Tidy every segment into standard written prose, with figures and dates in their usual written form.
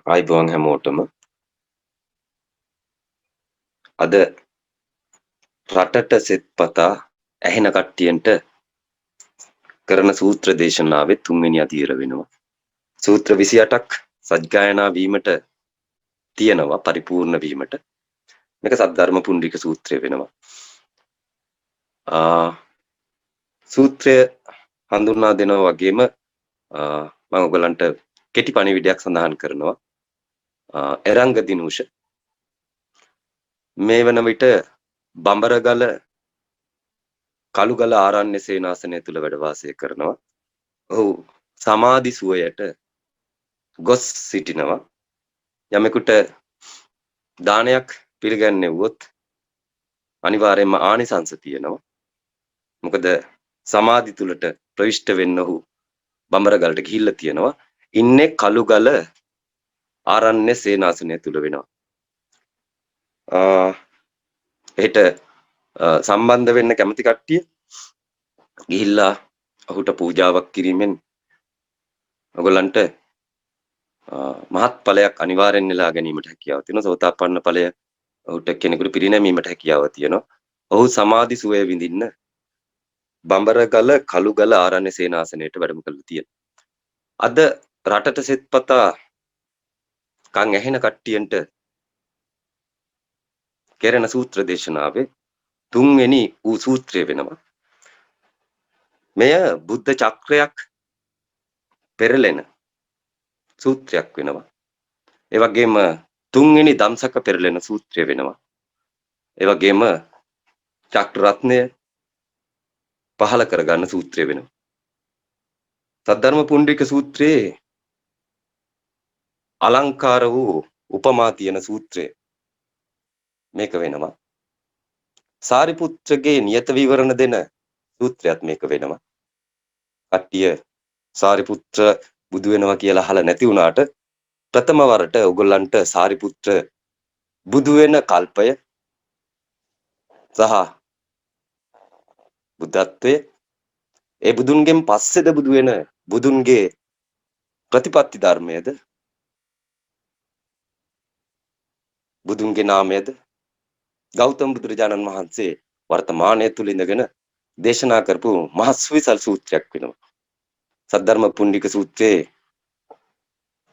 ආයිබෝන් හැමෝටම අද රටට සෙත්පතා ඇහෙන කට්ටියන්ට කරන සූත්‍ර දේශනාවේ තුන්වෙනි අදියර වෙනවා. සූත්‍ර 28ක් සජ්ජායනා වීමට තියෙනවා පරිපූර්ණ වීමට. මේක සද්ධර්ම පුණ්ඩික සූත්‍රය වෙනවා. සූත්‍රය හඳුන්වා දෙනවා වගේම මම ඔයගලන්ට කෙටි පණිවිඩයක් සඳහන් කරනවා. එරංග දිනුෂ මේ වන විට බඹරගල කළුගල ආරණ්‍ය සේනාසනය තුල වැඩ වාසය කරනවා. ඔහු සමාධි සුවයට ගොස් සිටිනවා. යමෙකුට දානයක් පිළිගන්නෙව්වොත් අනිවාර්යයෙන්ම ආනිසංස තියෙනවා. මොකද සමාධි තුලට ප්‍රවිෂ්ඨ වෙන්න ඔහු බඹරගලට ගිහිල්ලා තියෙනවා. ඉන්නේ කළුගල ආරණ්‍ය සේනාසනය තුල වෙනවා. එහෙට සම්බන්ධ වෙන්න කැමති කට්ටිය ගිහිල්ලා ඔහුට පූජාවක් කිරීමෙන් ඔයගලන්ට මහත් ඵලයක් අනිවාර්යෙන් නෙලා ගැනීමට හැකියාව තියෙනවා. සෝතාපන්න ඵලය ඔහුට කෙනෙකුට පිරිනැමීමට හැකියාව තියෙනවා. ඔහු සමාධි සුවය විඳින්න බඹරගල කළුගල ආරණ්‍ය සේනාසනයට වැඩම කරලා තියෙනවා. අද රටට සෙත්පතා කන් ඇහෙන කට්ටියන්ට කෙරෙන සූත්‍ර දේශනාවේ තුන්වෙනි වූ සූත්‍රය වෙනවා. මෙය බුද්ධ චක්‍රයක් පෙරලෙන සූත්‍රයක් වෙනවා. ඒ වගේම තුන්වෙනි දම්සක පෙරලෙන සූත්‍රය වෙනවා. ඒ වගේම චක්‍ර රත්නය පහල කරගන්න සූත්‍රය වෙනවා. සද්ධර්ම පුණ්ඩික සූත්‍රයේ අලංකාර වූ උපමා තියෙන සූත්‍රය මේක වෙනවා. සාරිපුත්‍රගේ නියත විවරණ දෙන සූත්‍රයක් මේක වෙනවා. කට්ටිය සාරිපුත්‍ර බුදු වෙනවා කියලා අහලා නැති වුණාට ප්‍රථම වරට ඔයගොල්ලන්ට සාරිපුත්‍ර බුදු වෙන කල්පය සහ බුද්ධත්වයේ ඒ බුදුන්ගෙන් පස්සේද බුදු වෙන බුදුන්ගේ ප්‍රතිපත්ති ධර්මයේද බුදුන්ගේ නාමයේද ගෞතම බුදුරජාණන් වහන්සේ වර්තමානයේ තුල ඉඳගෙන දේශනා කරපු මහස්විසල් සූත්‍රයක් වෙනවා. සද්ධර්ම පුණ්ඩික සූත්‍රයේ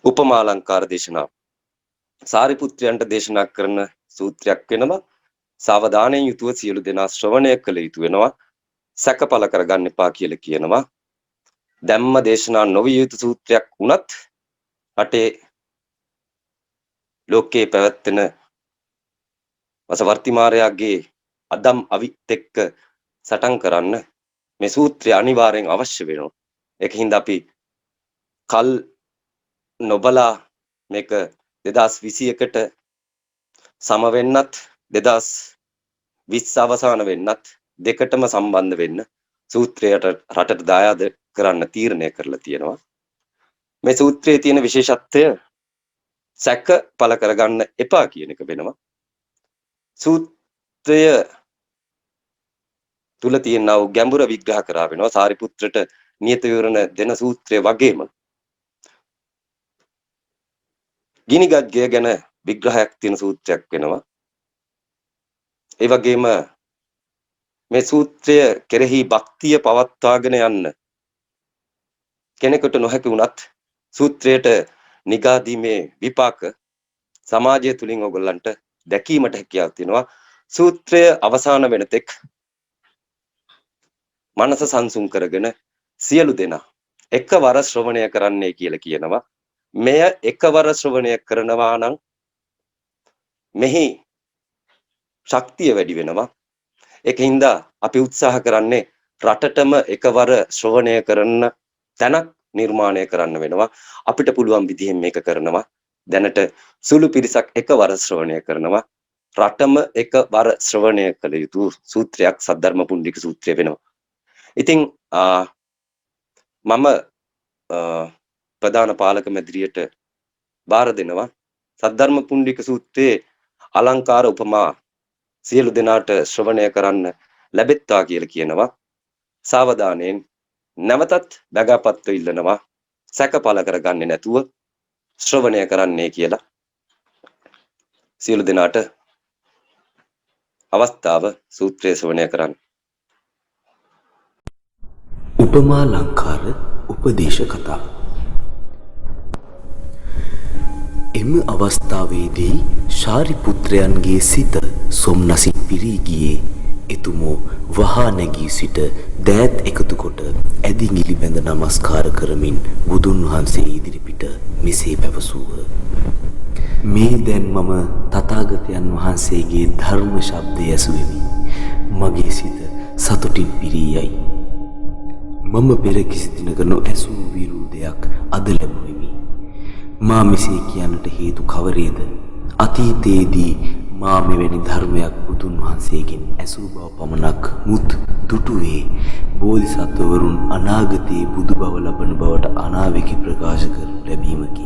උපමා අලංකාර දේශනාව සාරිපුත්‍රයන්ට දේශනා කරන සූත්‍රයක් වෙනවා. සාවධානයෙන් යුතුව සියලු දෙනා ශ්‍රවණය කළ යුතු වෙනවා. සැකපල කරගන්න එපා කියලා කියනවා. ධම්ම දේශනා නොවිය යුතු සූත්‍රයක් වුණත් රටේ ලෝකේ පැවැත්වෙන වසවර්ති මාරයාගේ අදම් අවිත් එක්ක සටන් කරන්න මේ සූත්‍රය අනිවාර්යෙන් අවශ්‍ය වෙනවා. ඒකින්ද අපි කල් නොබලා මේක 2021ට සම වෙන්නත් 2020 අවසාන වෙන්නත් දෙකටම සම්බන්ධ වෙන්න සූත්‍රයට රටට දායාද කරන්න තීරණය කරලා තියෙනවා. මේ සූත්‍රයේ තියෙන විශේෂත්වය සැක පළ කරගන්න එපා කියන එක වෙනවා. සූත්‍රය තුල තියෙන ගැඹුර විග්‍රහ කරා වෙනවා. සාරිපුත්‍රට නියත විවරණ දෙන සූත්‍රය වගේම ගිනිගත්ගේ ගැන විග්‍රහයක් තියෙන සූත්‍රයක් වෙනවා. ඒ වගේම මේ සූත්‍රය කෙරෙහි භක්තිය පවත්වාගෙන යන්න කෙනෙකුට නොහැකි වුණත් සූත්‍රයට නිගාදීමේ විපාක සමාජය තුලින් ඔයගොල්ලන්ට දැකීමට හැකියාව තියෙනවා. සූත්‍රය අවසාන වෙන තෙක් මනස සංසුන් කරගෙන සියලු දෙනා එකවර ශ්‍රවණය කරන්නයි කියලා කියනවා. මෙය එකවර ශ්‍රවණය කරනවා නම් මෙහි ශක්තිය වැඩි වෙනවා. ඒකින්ද අපි උත්සාහ කරන්නේ රටටම එකවර ශ්‍රවණය කරන්න තැනක් නිර්මාණය කරන්න වෙනවා. අපිට පුළුවන් විදිහෙන් මේක කරනවා. දැනට සුළු පිරිසක් එකවර ශ්‍රවණය කරනවා. රටම එකවර ශ්‍රවණය කළ යුතු සූත්‍රයක් සද්ධර්ම පුණ්ඩික සූත්‍රය වෙනවා. ඉතින් මම ප්‍රධාන පාලක මැදිරියට බාර දෙනවා සද්ධර්ම පුණ්ඩික සූත්‍රයේ අලංකාර උපමා සියලු දෙනාට ශ්‍රවණය කරන්න ලැබෙත්වා කියලා කියනවා. සාවධානයෙන් නැවතත් බගපත්ව ඉල්ලනවා. සැක පළ කරගන්නේ නැතුව ශ්‍රවණය කරන්නේ කියලා සියලු දෙනාට අවස්ථාව සූත්‍රය ශ්‍රවණය කරන්න. උපමා ලංකාර උපදේශ කතා. එම අවස්ථාවේදී ශාරිපුත්‍රයන්ගේ සිත සොම්නසින් පිරී ගියේ. එතුමෝ වහා නැගී සිට දෑත් එකතු කොට ඇදිඟිලි බැඳ නමස්කාර කරමින් බුදුන් වහන්සේ ඉදිරිපිට මෙසේ පැවසූහ. මේ දැන් මම තථාගතයන් වහන්සේගේ ධර්ම ශබ්දය ඇසුවෙමි. මගේ සිත සතුටින් පිරී යයි. මම පෙර කිසි දිනක නොඇසූ විරු දෙයක් අද ලැබුවෙමි. මා මෙසේ කියන්නට හේතු කවරේද? අතීතයේදී මා මෙවැනි ධර්මයක් බුදුන් වහන්සේගෙන් ඇසූ බව පමණක් මුත් දුටුවේ බෝධිසත්වවරුන් අනාගතයේ බුදු බව ලබන බවට අනාවැකි ප්‍රකාශ කරනු ලැබීමකි.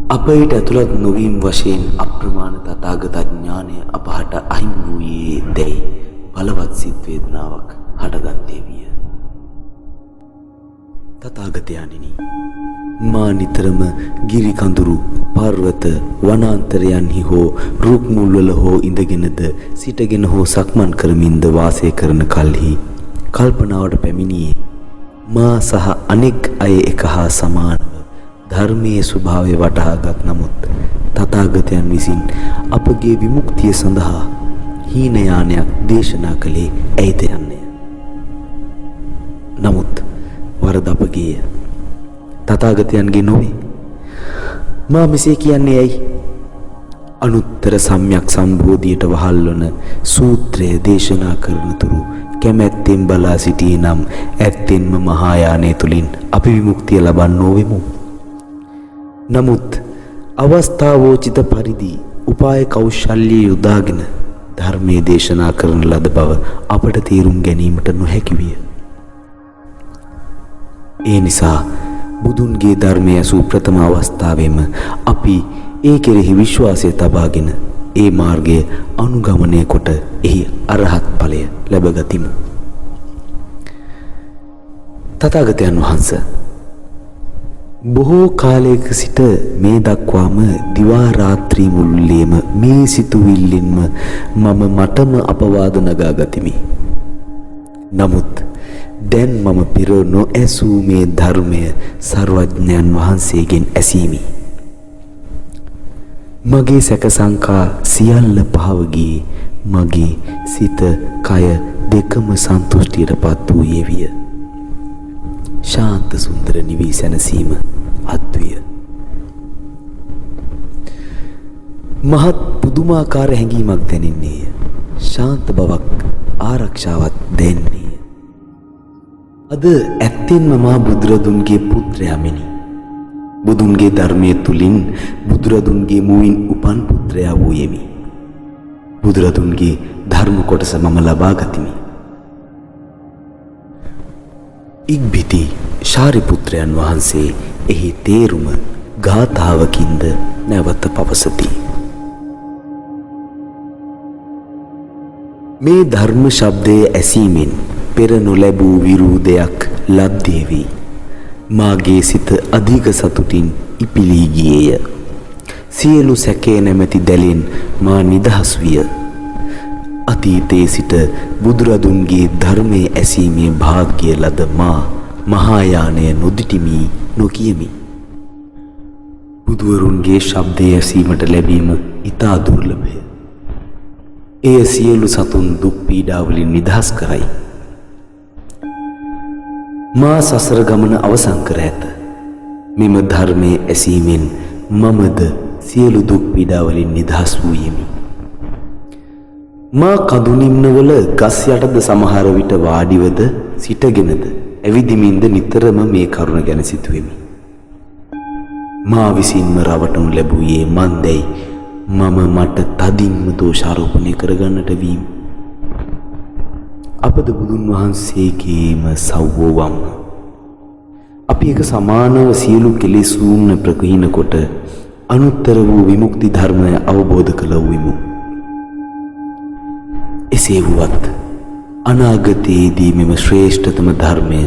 අප ඊට ඇතුළත් නොවීම වශයෙන් අප්‍රමාණ තථාගත ඥානය අපහට අහිමි වූයේ දැයි බලවත් සිත් වේදනාවක් හටගත්තේ විය. තථාගතයන්ණනි, මා නිතරම ගිරි කඳුරු, පර්වත, වනාන්තරයන්හි හෝ රුක් මුල්වල හෝ ඉඳගෙනද සිටගෙන හෝ සක්මන් කරමින්ද වාසය කරන කල්හි කල්පනාවට පැමිණියේ මා සහ අනෙක් අය එක හා සමානව ධර්මයේ ස්වභාවය වටහාගත් නමුත් තථාගතයන් විසින් අපගේ විමුක්තිය සඳහා හීන යානයක් දේශනා කළේ ඇයිද යන්නේ. නමුත් වරද අපගේය, තථාගතයන්ගේ නොවේ. මා මෙසේ කියන්නේ ඇයි? අනුත්තර සම්‍යක් සම්බෝධියට වහල්වන සූත්‍රය දේශනා කරන තුරු කැමැත්තෙන් බලා සිටියේ නම් ඇත්තෙන්ම මහායානය තුලින් අපි විමුක්තිය ලබන්නෝ වෙමු. නමුත් අවස්ථාවෝචිත පරිදි උපාය කෞශල්‍ය යොදාගෙන ධර්මයේ දේශනා කරන ලද බව අපට තේරුම් ගැනීමට නොහැකි විය. ඒ නිසා බුදුන්ගේ ධර්මය ඇසූ ප්‍රථම අවස්ථාවේම අපි ඒ කෙරෙහි විශ්වාසය තබාගෙන ඒ මාර්ගය අනුගමනය කොට එහි අරහත් ඵලය ලැබගතිමු. තථාගතයන් වහන්සේ බොහෝ කාලයක සිට මේ දක්වාම දිවා රාත්‍රී මුළුල්ලේම මේ සිතුවිල්ලෙන්ම මම මටම අපවාද නගා ගතිමි. නමුත් දැන් මම පෙර නොඇසූ මේ ධර්මය සර්වඥයන් වහන්සේගෙන් ඇසීමි. මගේ සැක සංකා සියල්ල පහව ගියේ මගේ සිත කය දෙකම සන්තුෂ්ටියටපත් වූයේ විය. ශාන්ත සුන්දර නිවී සැනසීම අද්විය. මහත් පුදුමාකාර හැඟීමක් දැනෙන්නේය. ශාන්ත බවක්, ආරක්ෂාවක් දැනෙන්නේ. අද ඇත්තෙන්ම මා බුදුරදුන්ගේ පුත්‍රයාමිනි. බුදුන්ගේ ධර්මයේ තුලින් බුදුරදුන්ගේ මුවින් උපන් පුත්‍රයා වූයෙමි. බුදුරදුන්ගේ ධර්ම කොටස මම ලබා ගතිමි. ඉක්බිති ශාරිපුත්‍රයන් වහන්සේ එහි තේරුම ගාථාවකින්ද නැවත පවසති. මේ ධර්ම ශබ්දයේ ඇසීමෙන් පෙර නොලැබූ විරූදයක් ලද්දේවි. මාගේ සිත අධික සතුටින් ඉපිලී ගියේය. සියලු සැකේ නැමැති දැලෙන් මා නිදහස් විය. අතීතයේ සිට බුදුරදුන්ගේ ධර්මයේ ඇසීමේ වාග්ය ලද මා මහායානය නොදිටිමි නොකියමි. බුදුවරුන්ගේ ශබ්දය ඇසීමට ලැබීම ඉතා දුර්ලභය. එය සියලු සතුන් දුක් පීඩාවලින් නිදහස් කරයි. මා සසර ගමන අවසන් කර ඇත. මෙම ධර්මයේ ඇසීමෙන් මමද සියලු දුක් පීඩාවලින් නිදහස් වූයෙමි. මා කඳුනිම්නවල ගස් යටද සමහර විට වාඩිවද සිටගෙනද ඇවිදිමින්ද නිතරම මේ කරුණ ගැන සිතුවෙමි. මා විසින්ම රවටනු ලැබුවේ මන්දැයි මම මට තදින්ම දෝෂාරෝපණය කරගන්නට වීම. අපද බුදුන් වහන්සේගේම සව්වවම්. අපි එක සමානව සියලු කෙලෙසුන් ප්‍රකීන කොට අනුත්තර වූ විමුක්ති ධර්මය අවබෝධ කළ වූෙමු. එසේ වුවත් අනාගතයේදී මෙම ශ්‍රේෂ්ඨතම ධර්මය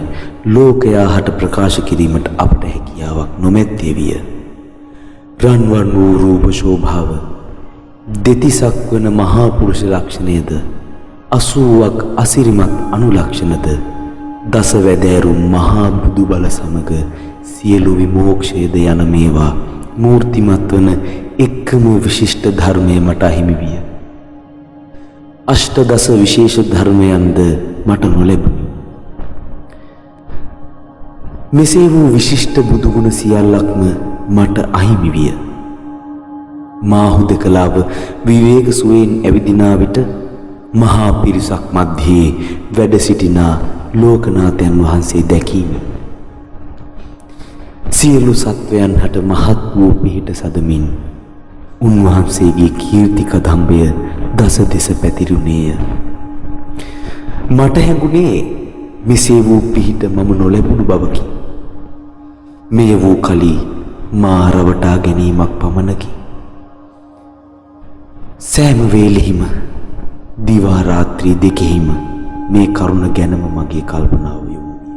ලෝකයා හට ප්‍රකාශ කිරීමට අපට හැකියාවක් නොමැත්තේ විය. රන්වන් වූ රූප ශෝභාව දෙතිසක් වන මහා පුරුෂ ලක්ෂණයද 80ක් අසිරිමත් අනුලක්ෂණද දස වැදෑරුම් මහා බුදු බල සමග සියලු විමෝක්ෂයද යන මේවා මූර්තිමත් වන එක්කම විශිෂ්ට ධර්මය මට අහිමි විය. අෂ්ටදස විශේෂ ධර්මයන්ද මට නොලැබුණි. මෙසේ වූ විශිෂ්ට බුදුගුණ සියල්ලක්ම මට අහිමි විය. මා හුදකලාව විවේක සුවයෙන් ඇවිදිනා විට මහා පිරිසක් මැද්දේ වැඩ සිටිනා ලෝකනාථයන් වහන්සේ දැකීමි. සියලු සත්වයන් හට මහත් වූ පිහිට සදමින් උන්වහන්සේගේ කීර්ති කදම්බය දස දෙස පැතිරුණේය. මට හැඟුණේ මෙසේ වූ පිහිට මම නොලැබුණු බවකි. මෙය වූ කලී මා රවටා ගැනීමක් පමණකි. සෑම වේලෙහිම දිවා රාත්‍රී දෙකෙහිම මේ කරුණ ගැනම මගේ කල්පනාව යොමු විය.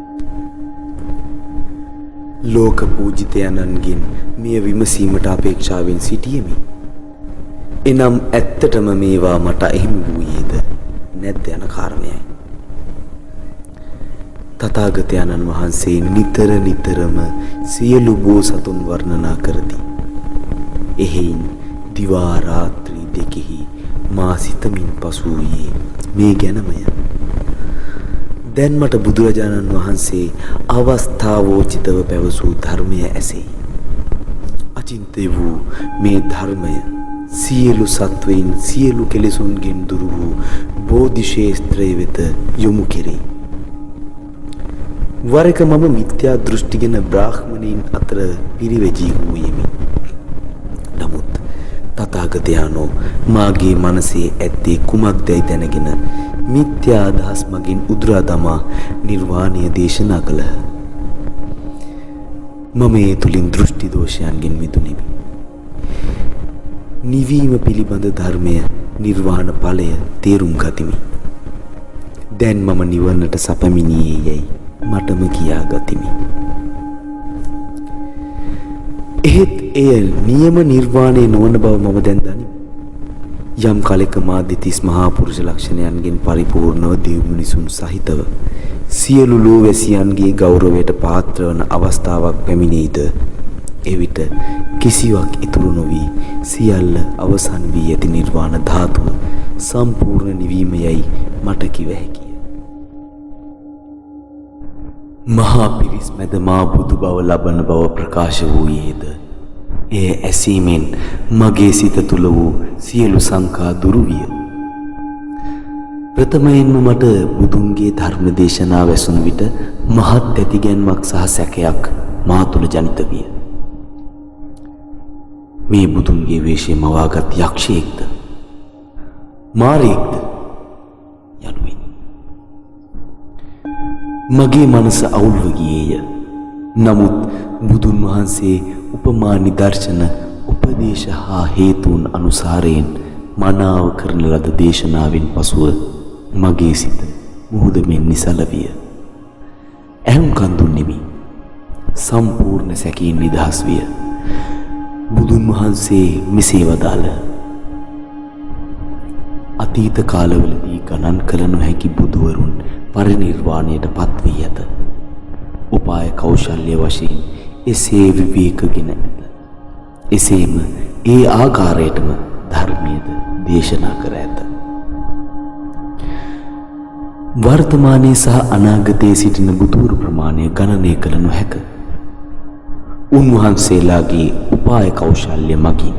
ලෝක පූජිතයන්ගෙන් මෙය විමසීමට අපේක්ෂාවෙන් සිටියෙමි. එනම් ඇත්තටම මේවා මට එහෙම වූයේද නැද්ද යන කාරණයයි. තථාගතයන්න් වහන්සේ නිතර නිතරම සියලු බෝසතුන් වර්ණනා කරති. එහෙයින් දිවා රාත්‍රී දෙකෙහි මා සිතමින් පසු වූයේ මේ ගැනමය. දැන් මට බුදුරජාණන් වහන්සේ අවස්ථාවෝචිතව පැවසූ ධර්මය ඇසෙයි. අචින්ත්‍ය වූ මේ ධර්මය සියලු සත්වයින් සියලු කෙලෙසුන්ගෙන් දුරු වූ බෝධි ශේස්ත්‍රය වෙත යොමු කෙරේ. වරක මම මිත්‍යා දෘෂ්ටිගෙන බ්‍රාහ්මණයින් අතර පිරිවැජී වූයෙමි. නමුත් තථාගතයන්ෝ මාගේ මනසේ ඇත්තේ කුමක්දයි දැනගෙන මිත්‍යා අදහස් මගින් උදුරා දමා නිර්වාණය දේශනා කළහ. මම ඒ තුලින් දෘෂ්ටි දෝෂයන්ගෙන් මිදුණෙමි. නිවීම පිළිබඳ ධර්මය නිර්වාණ ඵලය තේරුම් ගතිමි. දැන් මම නිවනට සපමිනියේ යයි මටම කියා ගතිමි. එහෙත් එය නියම නිර්වාණය නොවන බව මම දැන් දනිමි. යම් කලෙක මා දෙතිස් මහා පුරුෂ ලක්ෂණයන්ගෙන් පරිපූර්ණව දෙව් මිනිසුන් සහිතව සියලු ලෝවැසියන්ගේ ගෞරවයට පාත්‍ර වන අවස්ථාවක් පැමිණෙයිද එවිට කිසිවක් ඉතුරු නොවි සියල්ල අවසන් වී ඇති නිර්වාණ ධාතුව සම්පූර්ණ නිවීම යයි මට කිව හැකිය. මහා පිරිස් මැද මා බුදු බව ලබන බව ප්‍රකාශ වූයේද එය ඇසීමෙන් මගේ සිත තුළ වූ සියලු සංකා දුරු විය. ප්‍රථමයෙන්ම මට බුදුන්ගේ ධර්ම දේශනා වැසුණු විට මහත් ඇතිගැන්මක් සහ සැකයක් මා තුළ ජනිත විය. මේ බුදුන්ගේ වේශය මවාගත් යක්ෂයෙක්ද මාරයෙක්ද යනුවෙන් මගේ මනස අවුල්ව ගියේය. නමුත් බුදුන් වහන්සේ උපමා නිදර්ශන උපදේශ හා හේතුන් අනුසාරයෙන් මනාව කරන ලද දේශනාවෙන් පසුව මගේ සිත මුහුද මෙන් නිසල විය. ඇහුම්කන් දුන්නෙමි. සම්පූර්ණ සැකයෙන් නිදහස් විය. බුදුන් වහන්සේ මෙසේ වදාළ අතීත කාලවලදී ගණන් කළ නොහැකි බුදුවරුන් පරිනිර්වාණයට පත් වී ඇත. උපාය කෞශල්‍ය වශයෙන් එසේ විවේකගෙන ඇත. එසේම ඒ ආකාරයටම ධර්මයේද දේශනා කර ඇත. වර්තමානයේ සහ අනාගතයේ සිටින බුදුවරු ප්‍රමාණය ගණනය කළ නොහැක. උන්වහන්සේලාගේ උපාය කෞශල්‍ය මගින්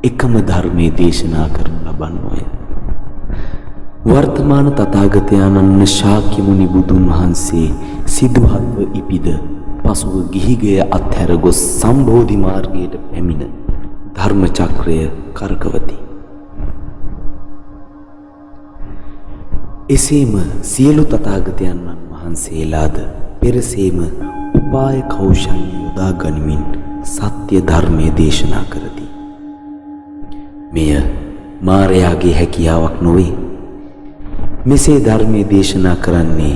එකම ධර්මයේ දේශනා කරනු ලබන්නේය. වර්තමාන තථාගතයන්න් ශාක්‍ය මුනි බුදුන් වහන්සේ සිදුහත්ව ඉපිද පසුව ගිහිගය අත්හැර ගොස් සම්බෝධි මාර්ගයට පැමිණ ධර්ම චක්‍රය කරකවති. එසේම සියලු තථාගතයන්න් වහන්සේලාද පෙරසේම උපාය කෞශල්‍ය යොදා ගනිමින් සත්‍ය ධර්මයේ දේශනා කරති. මෙය මාරයාගේ හැකියාවක් නොවේ. මෙසේ ධර්මයේ දේශනා කරන්නේ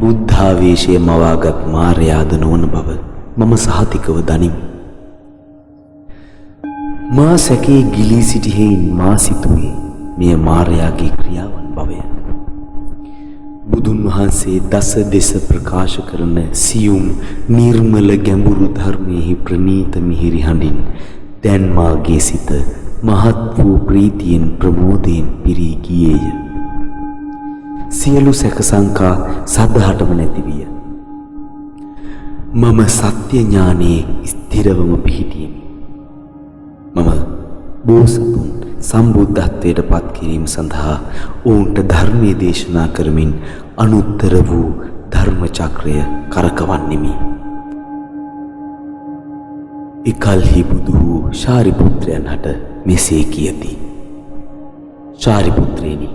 බුද්ධාවේශයේ මවාගත් මාර්යාද නොවන බව මම සහතිකව දනිමි. මා සැකේ ගිලී සිටි හේයින් මා සිතුවේ මෙය මාර්යාගේ ක්‍රියාවන් බවය. බුදුන් වහන්සේ දස දෙස ප්‍රකාශ කරන සියුම් නිර්මල ගැඹුරු ධර්මයේ ප්‍රනීත මිහිරි හඬින් දැන් මාගේ සිත මහත් වූ ප්‍රීතියෙන් ප්‍රමෝදයෙන් පිරී ගියේය. සියලු සැක සංකා සදහටම නැති විය. මම සත්‍ය ඥානයේ ස්ථිරවම පිහිටියෙමි. මම බෝසතුන් සම්බුද්ධත්වයට පත් කිරීම සඳහා ඔවුන්ට ධර්මයේ දේශනා කරමින් අනුත්තර වූ ධර්ම චක්‍රය කරකවන්නෙමි. එකල්හි බුදු වූ ශාරිපුත්‍රයන් හට මෙසේ කියති. ශාරිපුත්‍රයනි,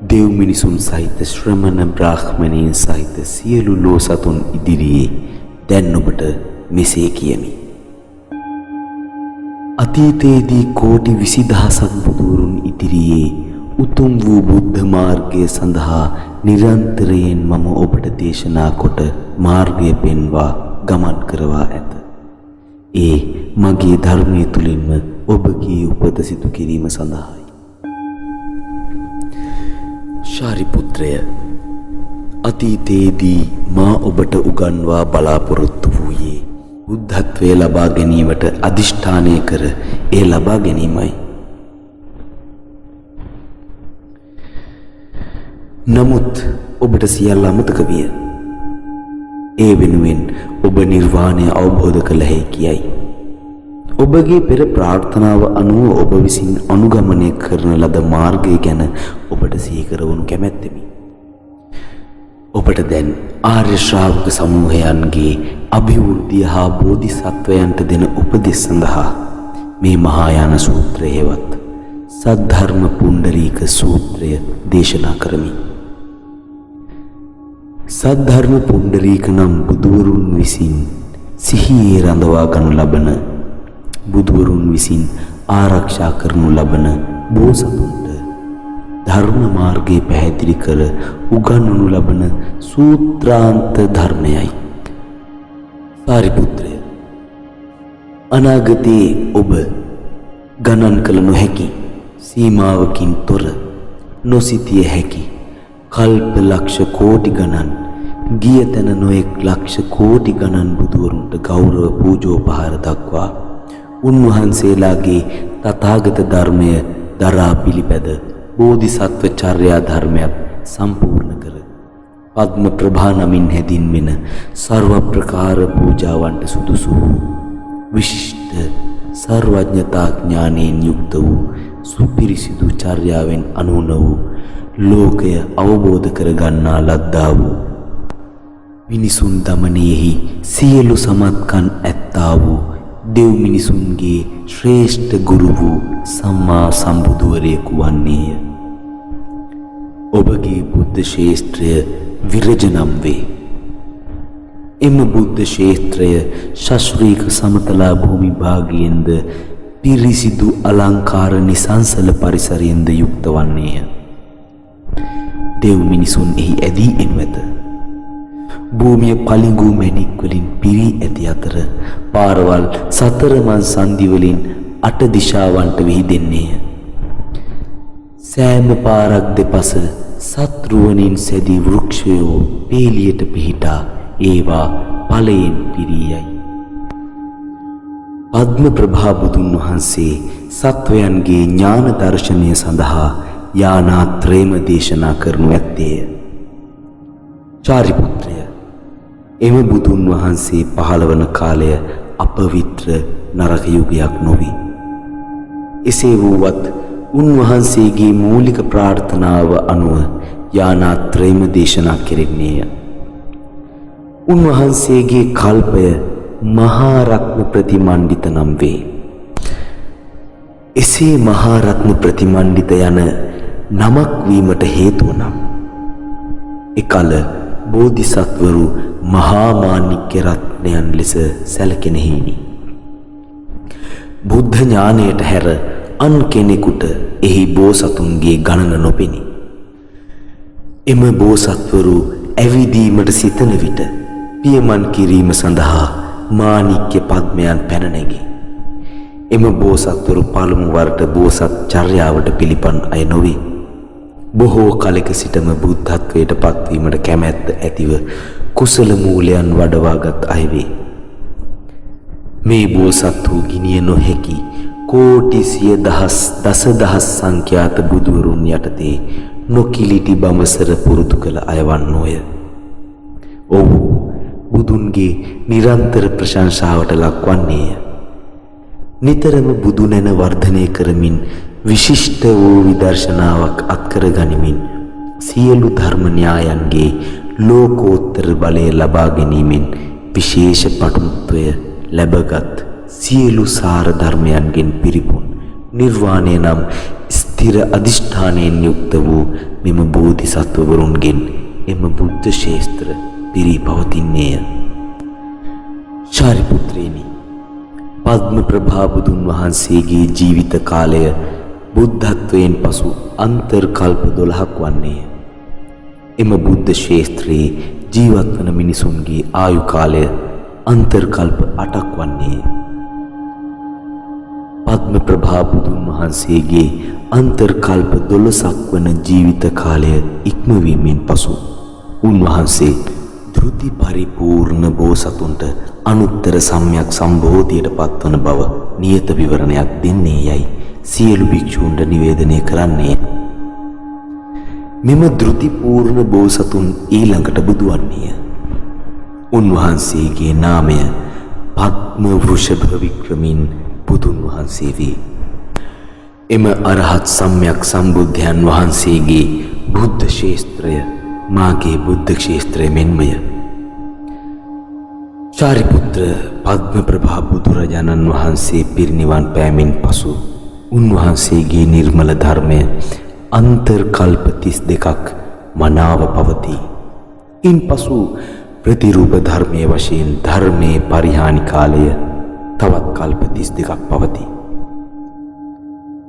දෙව් මිනිසුන් සහිත ශ්‍රමණ බ්‍රාහ්මණයන් සහිත සියලු ලෝ සතුන් ඉදිරියේ දැන් ඔබට මෙසේ කියමි. අතීතයේදී කෝටි 20000ක් බුදුවරුන් ඉදිරියේ උතුම් වූ බුද්ධ මාර්ගය සඳහා නිරන්තරයෙන් මම ඔබට දේශනා කොට මාර්ගය පෙන්වා ගමන් කරවා ඇත. ඒ මගේ ධර්මයේ තුලින්ම ඔබගේ උපත සිදු කිරීම සඳහායි. ශාරිපුත්‍රය, අතීතයේදී මා ඔබට උගන්වා බලාපොරොත්තු වූයේ බුද්ධත්වය ලබා ගැනීමට අදිෂ්ඨානය කර ඒ ලබා ගැනීමයි. නමුත් ඔබට සියල්ල අමතක විය. ඒ වෙනුවෙන් ඔබ නිර්වාණය අවබෝධ කළ හැකියයි. ඔබගේ පෙර ප්‍රාර්ථනාව අනුව ඔබ විසින් අනුගමනය කරන ලද මාර්ගය ගැන ඔබට සිහි කරවනු කැමැත්තෙමි. ඔබට දැන් ආර්ය ශ්‍රාවක සමූහයන්ගේ අභිවෘද්ධිය හා බෝධිසත්වයන්ට දෙන උපදෙස් සඳහා මේ මහායාන සූත්‍රය හෙවත් සද්ධර්ම පුණ්ඩරීක සූත්‍රය දේශනා කරමි. සද්ධර්ම පුණ්ඩරීක නම් බුදුවරුන් විසින් සිහියේ රඳවා ගනු ලබන, බුදුවරුන් විසින් ආරක්ෂා කරනු ලබන බෝසතුන්ට ධර්ම මාර්ගයේ පැහැදිලි කර උගන්වනු ලබන සූත්‍රාන්ත ධර්මයයි. සාරිපුත්‍රය, අනාගතයේ ඔබ ගණන් කළ නොහැකි සීමාවකින් තොර නොසිතිය හැකි කල්ප ලක්ෂ කෝටි ගණන් ගිය තැන නොඑක් ලක්ෂ කෝටි ගණන් බුදුවරුන්ට ගෞරව පූජෝපහාර දක්වා උන්වහන්සේලාගේ තථාගත ධර්මය දරා පිළිපැද බෝධිසත්ව චර්යා ධර්මයක් සම්පූර්ණ කර පද්ම ප්‍රභා නමින් හැදින්වෙන සර්ව ප්‍රකාර පූජාවන්ට සුදුසු වූ විශිෂ්ට සර්වඥතා ඥානයෙන් යුක්ත වූ සුපිරිසිදු චර්යාවෙන් අනුන වූ ලෝකය අවබෝධ කරගන්නා ලද්දා වූ මිනිසුන් දමනයෙහි සියලු සමත්කම් ඇත්තා වූ දෙව් මිනිසුන්ගේ ශ්‍රේෂ්ඨ ගුරු වූ සම්මා සම්බුදුවරයෙකු වන්නේය. ඔබගේ බුද්ධ ශේෂ්ත්‍රය විරජනම් වේ. එම බුද්ධ ශේෂ්ත්‍රය ශාස්ත්‍රීක සමතලා භූමි භාගයෙන්ද පිරිසිදු අලංකාර නිසංසල පරිසරයෙන්ද යුක්ත වන්නේය. දෙව් මිනිසුන් එහි ඇදී එනු ඇත. භූමිය පලිඟු මැණික් වලින් පිරී ඇති අතර පාරවල් සතරමන් සන්ධි වලින් අට දිශාවන්ට විහිදෙන්නේය. සෑම පාරක් දෙපස සත්රුවනින් සැදී වෘක්ෂයෝ පේලියට පිහිටා ඒවා ඵලයෙන් පිරී යයි. පද්ම ප්‍රභා බුදුන් වහන්සේ සත්වයන්ගේ ඥාන දර්ශනය සඳහා යානාත්‍රේම දේශනා කරනු ඇත්තේය. චාරිපුත්‍රය, එම බුදුන් වහන්සේ පහළ වන කාලය අපවිත්‍ර නරක යුගයක් නොවේ. එසේ වුවත් උන්වහන්සේගේ මූලික ප්‍රාර්ථනාව අනුව යානාත්‍රේම දේශනා කෙරෙන්නේය. උන්වහන්සේගේ කල්පය මහා රත්න ප්‍රතිමණ්ඩිත නම් වේ. එසේ මහා රත්න ප්‍රතිමණ්ඩිත යන නමක් වීමට හේතුව නම් එකල බෝධිසත්වරු මහා මාණික්‍ය රත්නයන් ලෙස සැලකෙනෙහිනි. බුද්ධ ඥානයට හැර අන් කෙනෙකුට එහි බෝසතුන්ගේ ගණන නොපෙනී. එම බෝසත්වරු ඇවිදීමට සිතන විට පියමන් කිරීම සඳහා මාණික්‍ය පද්මයන් පැන නැගී. එම බෝසත්වරු පළමු වරට බෝසත් චර්යාවට පිළිපන් අය නොවේ. බොහෝ කලක සිටම බුද්ධත්වයට පත්වීමට කැමැත්ත ඇතිව කුසල මූලයන් වඩවාගත් අය වේ. මේ බෝසත් වූ ගිනිය නොහැකි කෝටි සිය දහස් දසදහස් සංඛ්‍යාත බුදුවරුන් යටතේ නොකිලිටි බඹසර පුරුදු කළ අයවන් නොය. ඔහු බුදුන්ගේ නිරන්තර ප්‍රශංසාවට ලක්වන්නේය. නිතරම බුදු නැන වර්ධනය කරමින් විශිෂ්ට වූ විදර්ශනාවක් අත්කර ගනිමින් සියලු ධර්ම න්‍යායන්ගේ ලෝකෝත්තර බලය ලබා ගැනීමෙන් විශේෂ පටුත්වය ලැබගත් සියලු සාර ධර්මයන්ගෙන් පිරිපුන් නිර්වාණය නම් ස්ථිර අධිෂ්ඨානයෙන් යුක්ත වූ මෙම බෝධිසත්වවරුන්ගෙන් එම බුද්ධ ශේස්ත්‍ර පිරී පවතින්නේය. ශාරිපුත්‍රේනි, පද්ම ප්‍රභා බුදුන් වහන්සේගේ ජීවිත කාලය බුද්ධත්වයෙන් පසු අන්තර්කල්ප 12ක් වන්නේය. එම බුද්ධ ශේස්ත්‍රයේ ජීවත් වන මිනිසුන්ගේ ආයු කාලය අන්තර්කල්ප 8ක් වන්නේය. පද්ම ප්‍රභා බුදුන් වහන්සේගේ අන්තර්කල්ප 12ක් වන ජීවිත කාලය ඉක්මවීමෙන් පසු උන්වහන්සේ ධෘති පරිපූර්ණ බෝසතුන්ට අනුත්තර සම්‍යක් සම්බෝධියට පත්වන බව නියත විවරණයක් දෙන්නේ යයි සියලු භික්ෂූන්ට නිවේදනය කරන්නේ. මෙම ධෘති පූර්ණ බෝසතුන් ඊළඟට බුදු වන්නේය. උන්වහන්සේගේ නාමය පද්ම වෘෂභ වික්‍රමින් බුදුන් වහන්සේ වේ. එම අරහත් සම්‍යක් සම්බුද්ධයන් වහන්සේගේ බුද්ධ ශේස්ත්‍රය මාගේ බුද්ධ ක්ෂේත්‍රය මෙන්මය. ශාරිපුත්‍ර, පද්ම ප්‍රභා බුදුරජාණන් වහන්සේ පිරිනිවන් පෑමෙන් පසු උන්වහන්සේගේ නිර්මල ධර්මය අන්තර්කල්ප 32ක් මනාව පවතී. ඉන්පසු ප්‍රතිරූප ධර්මයේ වශයෙන් ධර්මයේ පරිහානි කාලය තවත් කල්ප 32ක් පවතී.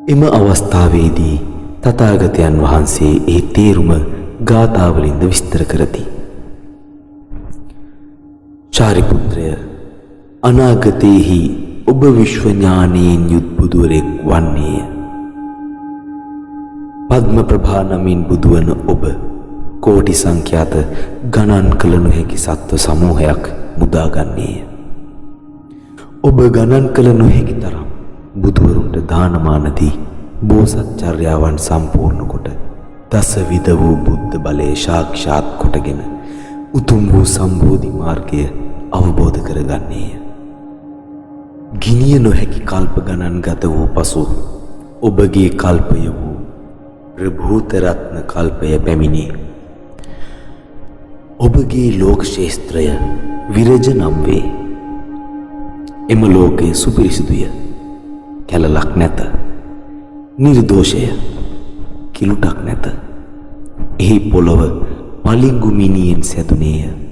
එම අවස්ථාවේදී තථාගතයන් වහන්සේ ඒ තේරුම ගාථාවලින්ද විස්තර කරති. ශාරිපුත්‍රය, අනාගතයේහි ඔබ විශ්ව ඥානයෙන් යුත් බුදුවරෙක් වන්නේය. පද්ම ප්‍රභා නමින් බුදුවන ඔබ කෝටි සංඛ්‍යාත ගණන් කළ නොහැකි සත්ව සමූහයක් මුදාගන්නේය. ඔබ ගණන් කළ නොහැකි තරම් බුදුවරුන්ට දානමාන දී බෝසත් චර්යාවන් සම්පූර්ණ කොට දසවිධ වූ බුද්ධ බලය සාක්ෂාත් කොටගෙන උතුම් වූ සම්බෝධි මාර්ගය අවබෝධ කරගන්නේය. ගිනිය නොහැකි කල්ප ගණන් ගත වූ පසු ඔබගේ කල්පය වූ ප්‍රභූත රත්න කල්පය පැමිණේ. ඔබගේ ලෝක ශේස්ත්‍රය විරජ නම් වේ. එම ලෝකය සුපිරිසිදුය, කැලලක් නැත, නිර්දෝෂය, කිලුටක් නැත. එහි පොළොව මලිංගු මිනියෙන් සැදුනේය.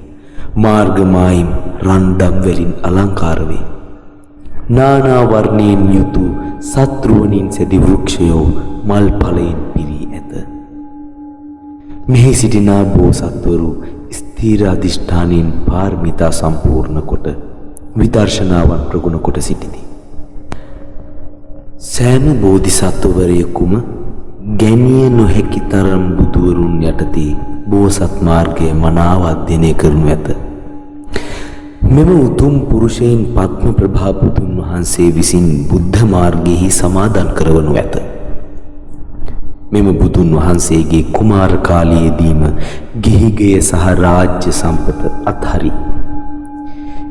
මාර්ග මායිම් රන්දම් වලින් අලංකාර වේ. නානා වර්ණයෙන් යුතු සත්රුවනින් සැදි වෘක්ෂයෝ මල් ඵලයෙන් පිරී ඇත. මෙහි සිටිනා බෝසත්වරු ස්ථීර අධිෂ්ඨානයෙන් පාරමිතා සම්පූර්ණ කොට විදර්ශනාවන් ප්‍රගුණ කොට සිටිති. සෑම බෝධිසත්වවරයෙකුම ගැමිය නොහැකි තරම් බුදුවරුන් යටතේ බෝසත් මාර්ගය මනාව අධ්‍යයනය කරනු ඇත. මෙම උතුම් පුරුෂයන් පද්ම ප්‍රභා බුදුන් වහන්සේ විසින් බුද්ධ මාර්ගයෙහි සමාදන් කරවනු ඇත. මෙම බුදුන් වහන්සේගේ කුමාර කාලයේදීම ගිහිගෙය සහ රාජ්‍ය සම්පත අත්හරි.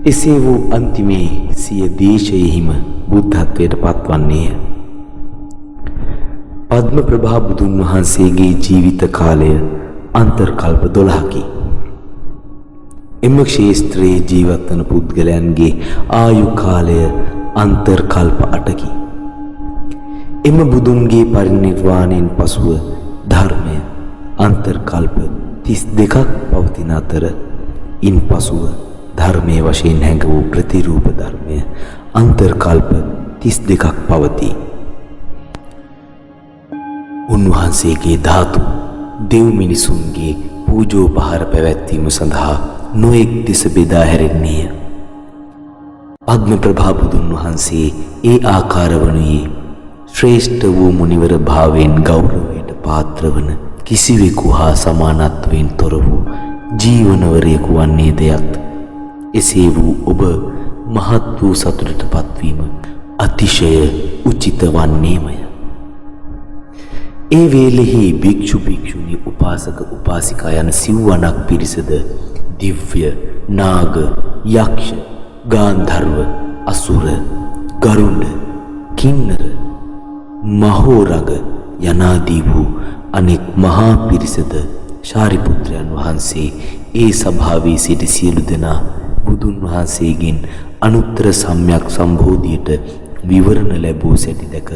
එසේ වූ අන්තිමේ සිය දේශයෙහිම බුද්ධත්වයට පත්වන්නේය. පද්ම ප්‍රභා බුදුන් වහන්සේගේ ජීවිත කාලය අන්තර්කල්ප 12කි. එම ක්ෂේත්‍රයේ ජීවත් වන පුද්ගලයන්ගේ ආයු කාලය අන්තර්කල්ප 8කි. එම බුදුන්ගේ පරිනිර්වාණයෙන් පසුව ධර්මය අන්තර්කල්ප 32ක් පවතින අතර ඉන් පසුව ධර්මයේ වශයෙන් හැඟ වූ ප්‍රතිරූප ධර්මය අන්තර්කල්ප 32ක් පවතී. උන්වහන්සේගේ ධාතු දෙව් මිනිසුන්ගේ පූජෝපහාර පැවැත්වීම සඳහා නොඑක් දෙස බෙදා හැරෙන්නේය. පද්ම ප්‍රභා බුදුන් වහන්සේ ඒ ආකාර වනුයේ ශ්‍රේෂ්ඨ වූ මුනිවර භාවයෙන් ගෞරවයට පාත්‍ර වන කිසිවෙකු හා සමානත්වයෙන් තොර වූ ජීවනවරයෙකු වන්නේද යත් එසේ වූ ඔබ මහත් වූ සතුටට පත්වීම අතිශය උචිත වන්නේමය. ඒ වේලෙහි භික්ෂු භික්ෂුණී උපාසක උපාසිකා යන සිව්වනක් පිරිසද දිව්‍ය නාග යක්ෂ ගාන්ධර්ව අසුර ගරුඩ කින්නර මහෝරග යනාදී වූ අනෙක් මහා පිරිසද ශාරිපුත්‍රයන් වහන්සේ ඒ සභාවේ සිටි සියලු දෙනා බුදුන් වහන්සේගෙන් අනුත්තර සම්‍යක් සම්බෝධියට විවරණ ලැබූ සැටි දැක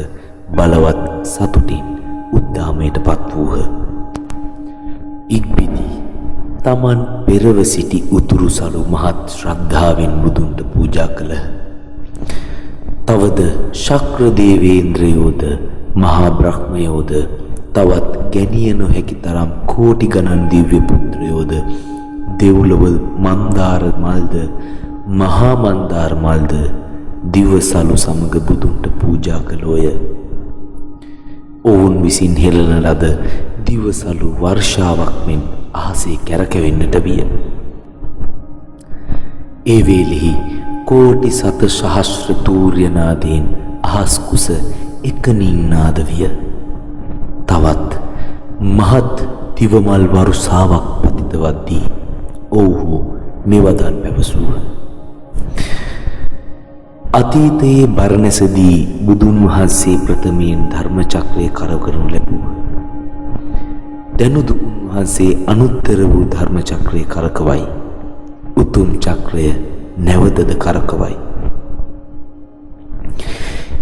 බලවත් සතුටින් උද්දාමයට පත් වූහ. ඉක්බිති තමන් පෙරව සිටි උතුරු සළු මහත් ශ්‍රද්ධාවෙන් බුදුන්ට පූජා කළහ. තවද ශක්‍ර දේවේන්ද්‍රයෝද මහා බ්‍රහ්මයෝද තවත් ගැනිය නොහැකි තරම් කෝටි ගණන් දිව්‍ය පුත්‍රයෝද දෙව්ලොව මන්දාර මල්ද මහා මන්දාර මල්ද දිවසලු සමග බුදුන්ට පූජා කළෝය. ඔවුන් විසින් හෙළන ලද දිවසලු වර්ෂාවක් මෙන් අහසේ කැරකෙන්නට විය. ඒ වේලෙහි කෝටි සත සහස්‍ර තූර්යනාදයෙන් අහස් කුස එකනින් නාද විය. තවත් මහත් දිවමල් වරුසාවක් පතිත වද්දී ඔව්හු මෙවදන් පැවසූහ. අතීතයේ බරණැසදී බුදුන් වහන්සේ ප්‍රථමයෙන් ධර්ම චක්‍රය කරකරනු ලැබුව. දැනුදු උන්වහන්සේ අනුත්තර වූ ධර්ම චක්‍රය කරකවයි. උතුම් චක්‍රය නැවතද කරකවයි.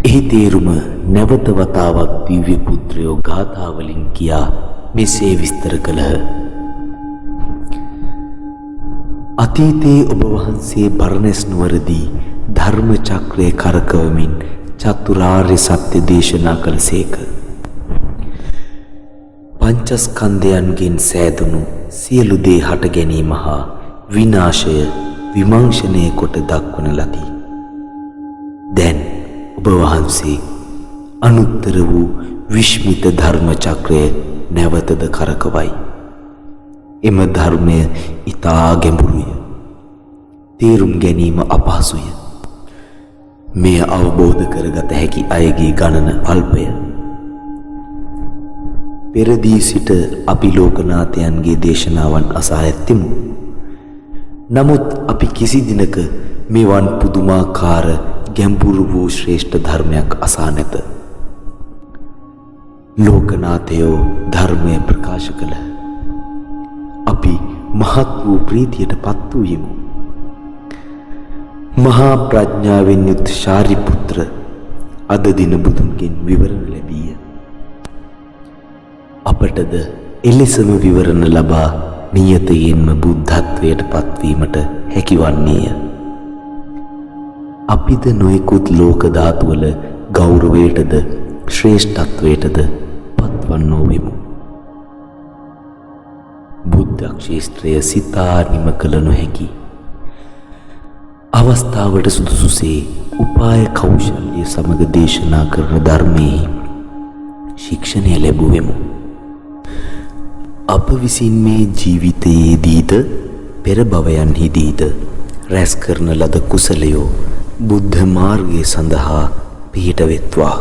එහි තේරුම නැවත වතාවක් දිව්‍ය පුත්‍රයෝ ගාථාවලින් කියා මෙසේ විස්තර කළහ. අතීතයේ ඔබ වහන්සේ බරණැස් නුවරදී ධර්ම චක්‍රය කරකවමින් චතුරාර්ය සත්‍ය දේශනා කළසේක. පංචස්කන්ධයන්ගෙන් සෑදුණු සියලු දේ හට ගැනීම හා විනාශය විමර්ශනය කොට දක්වන ලදී. දැන් ඔබ වහන්සේ අනුත්තර වූ විශ්මිත ධර්ම චක්‍රය නැවතද කරකවයි. එම ධර්මය ඊතා ගැඹුරුය. තේරුම් ගැනීම අපහසුය. මෙය අවබෝධ කරගත හැකි අයගේ ගණන අල්පය. පෙරදී සිට අපි ලෝකනාථයන්ගේ දේශනාවන් අසා ඇත්තෙමු. නමුත් අපි කිසි දිනක මෙවන් පුදුමාකාර ගැඹුරු වූ ශ්‍රේෂ්ඨ ධර්මයක් අසා නැත. ලෝකනාථයෝ ධර්මය ප්‍රකාශ කළ අපි මහත් වූ ප්‍රීතියට පත් වූයෙමු. මහා ප්‍රඥාවෙන් යුත් ශාරිපුත්‍ර අද දින බුදුන්ගෙන් විවරණ ලැබීය. අපටද එලෙසම විවරණ ලබා නියතයෙන්ම බුද්ධත්වයට පත්වීමට හැකිවන්නේය. අපිද නොයෙකුත් ලෝක ධාතුවල ගෞරවයටද ශ්‍රේෂ්ඨත්වයටද පත්වන්නෝ වෙමු. බුද්ධ ක්ෂේත්‍රය සිතා නිම කළ නොහැකි අවස්ථාවට සුදුසුසේ උපාය කෞශල්‍ය සමග දේශනා කරන ධර්මයේ ශික්ෂණය ලැබුවෙමු. අප විසින් මේ ජීවිතයේදීද පෙර භවයන්හිදීද රැස් කරන ලද කුසලයෝ බුද්ධ මාර්ගය සඳහා පිහිට වෙත්වා.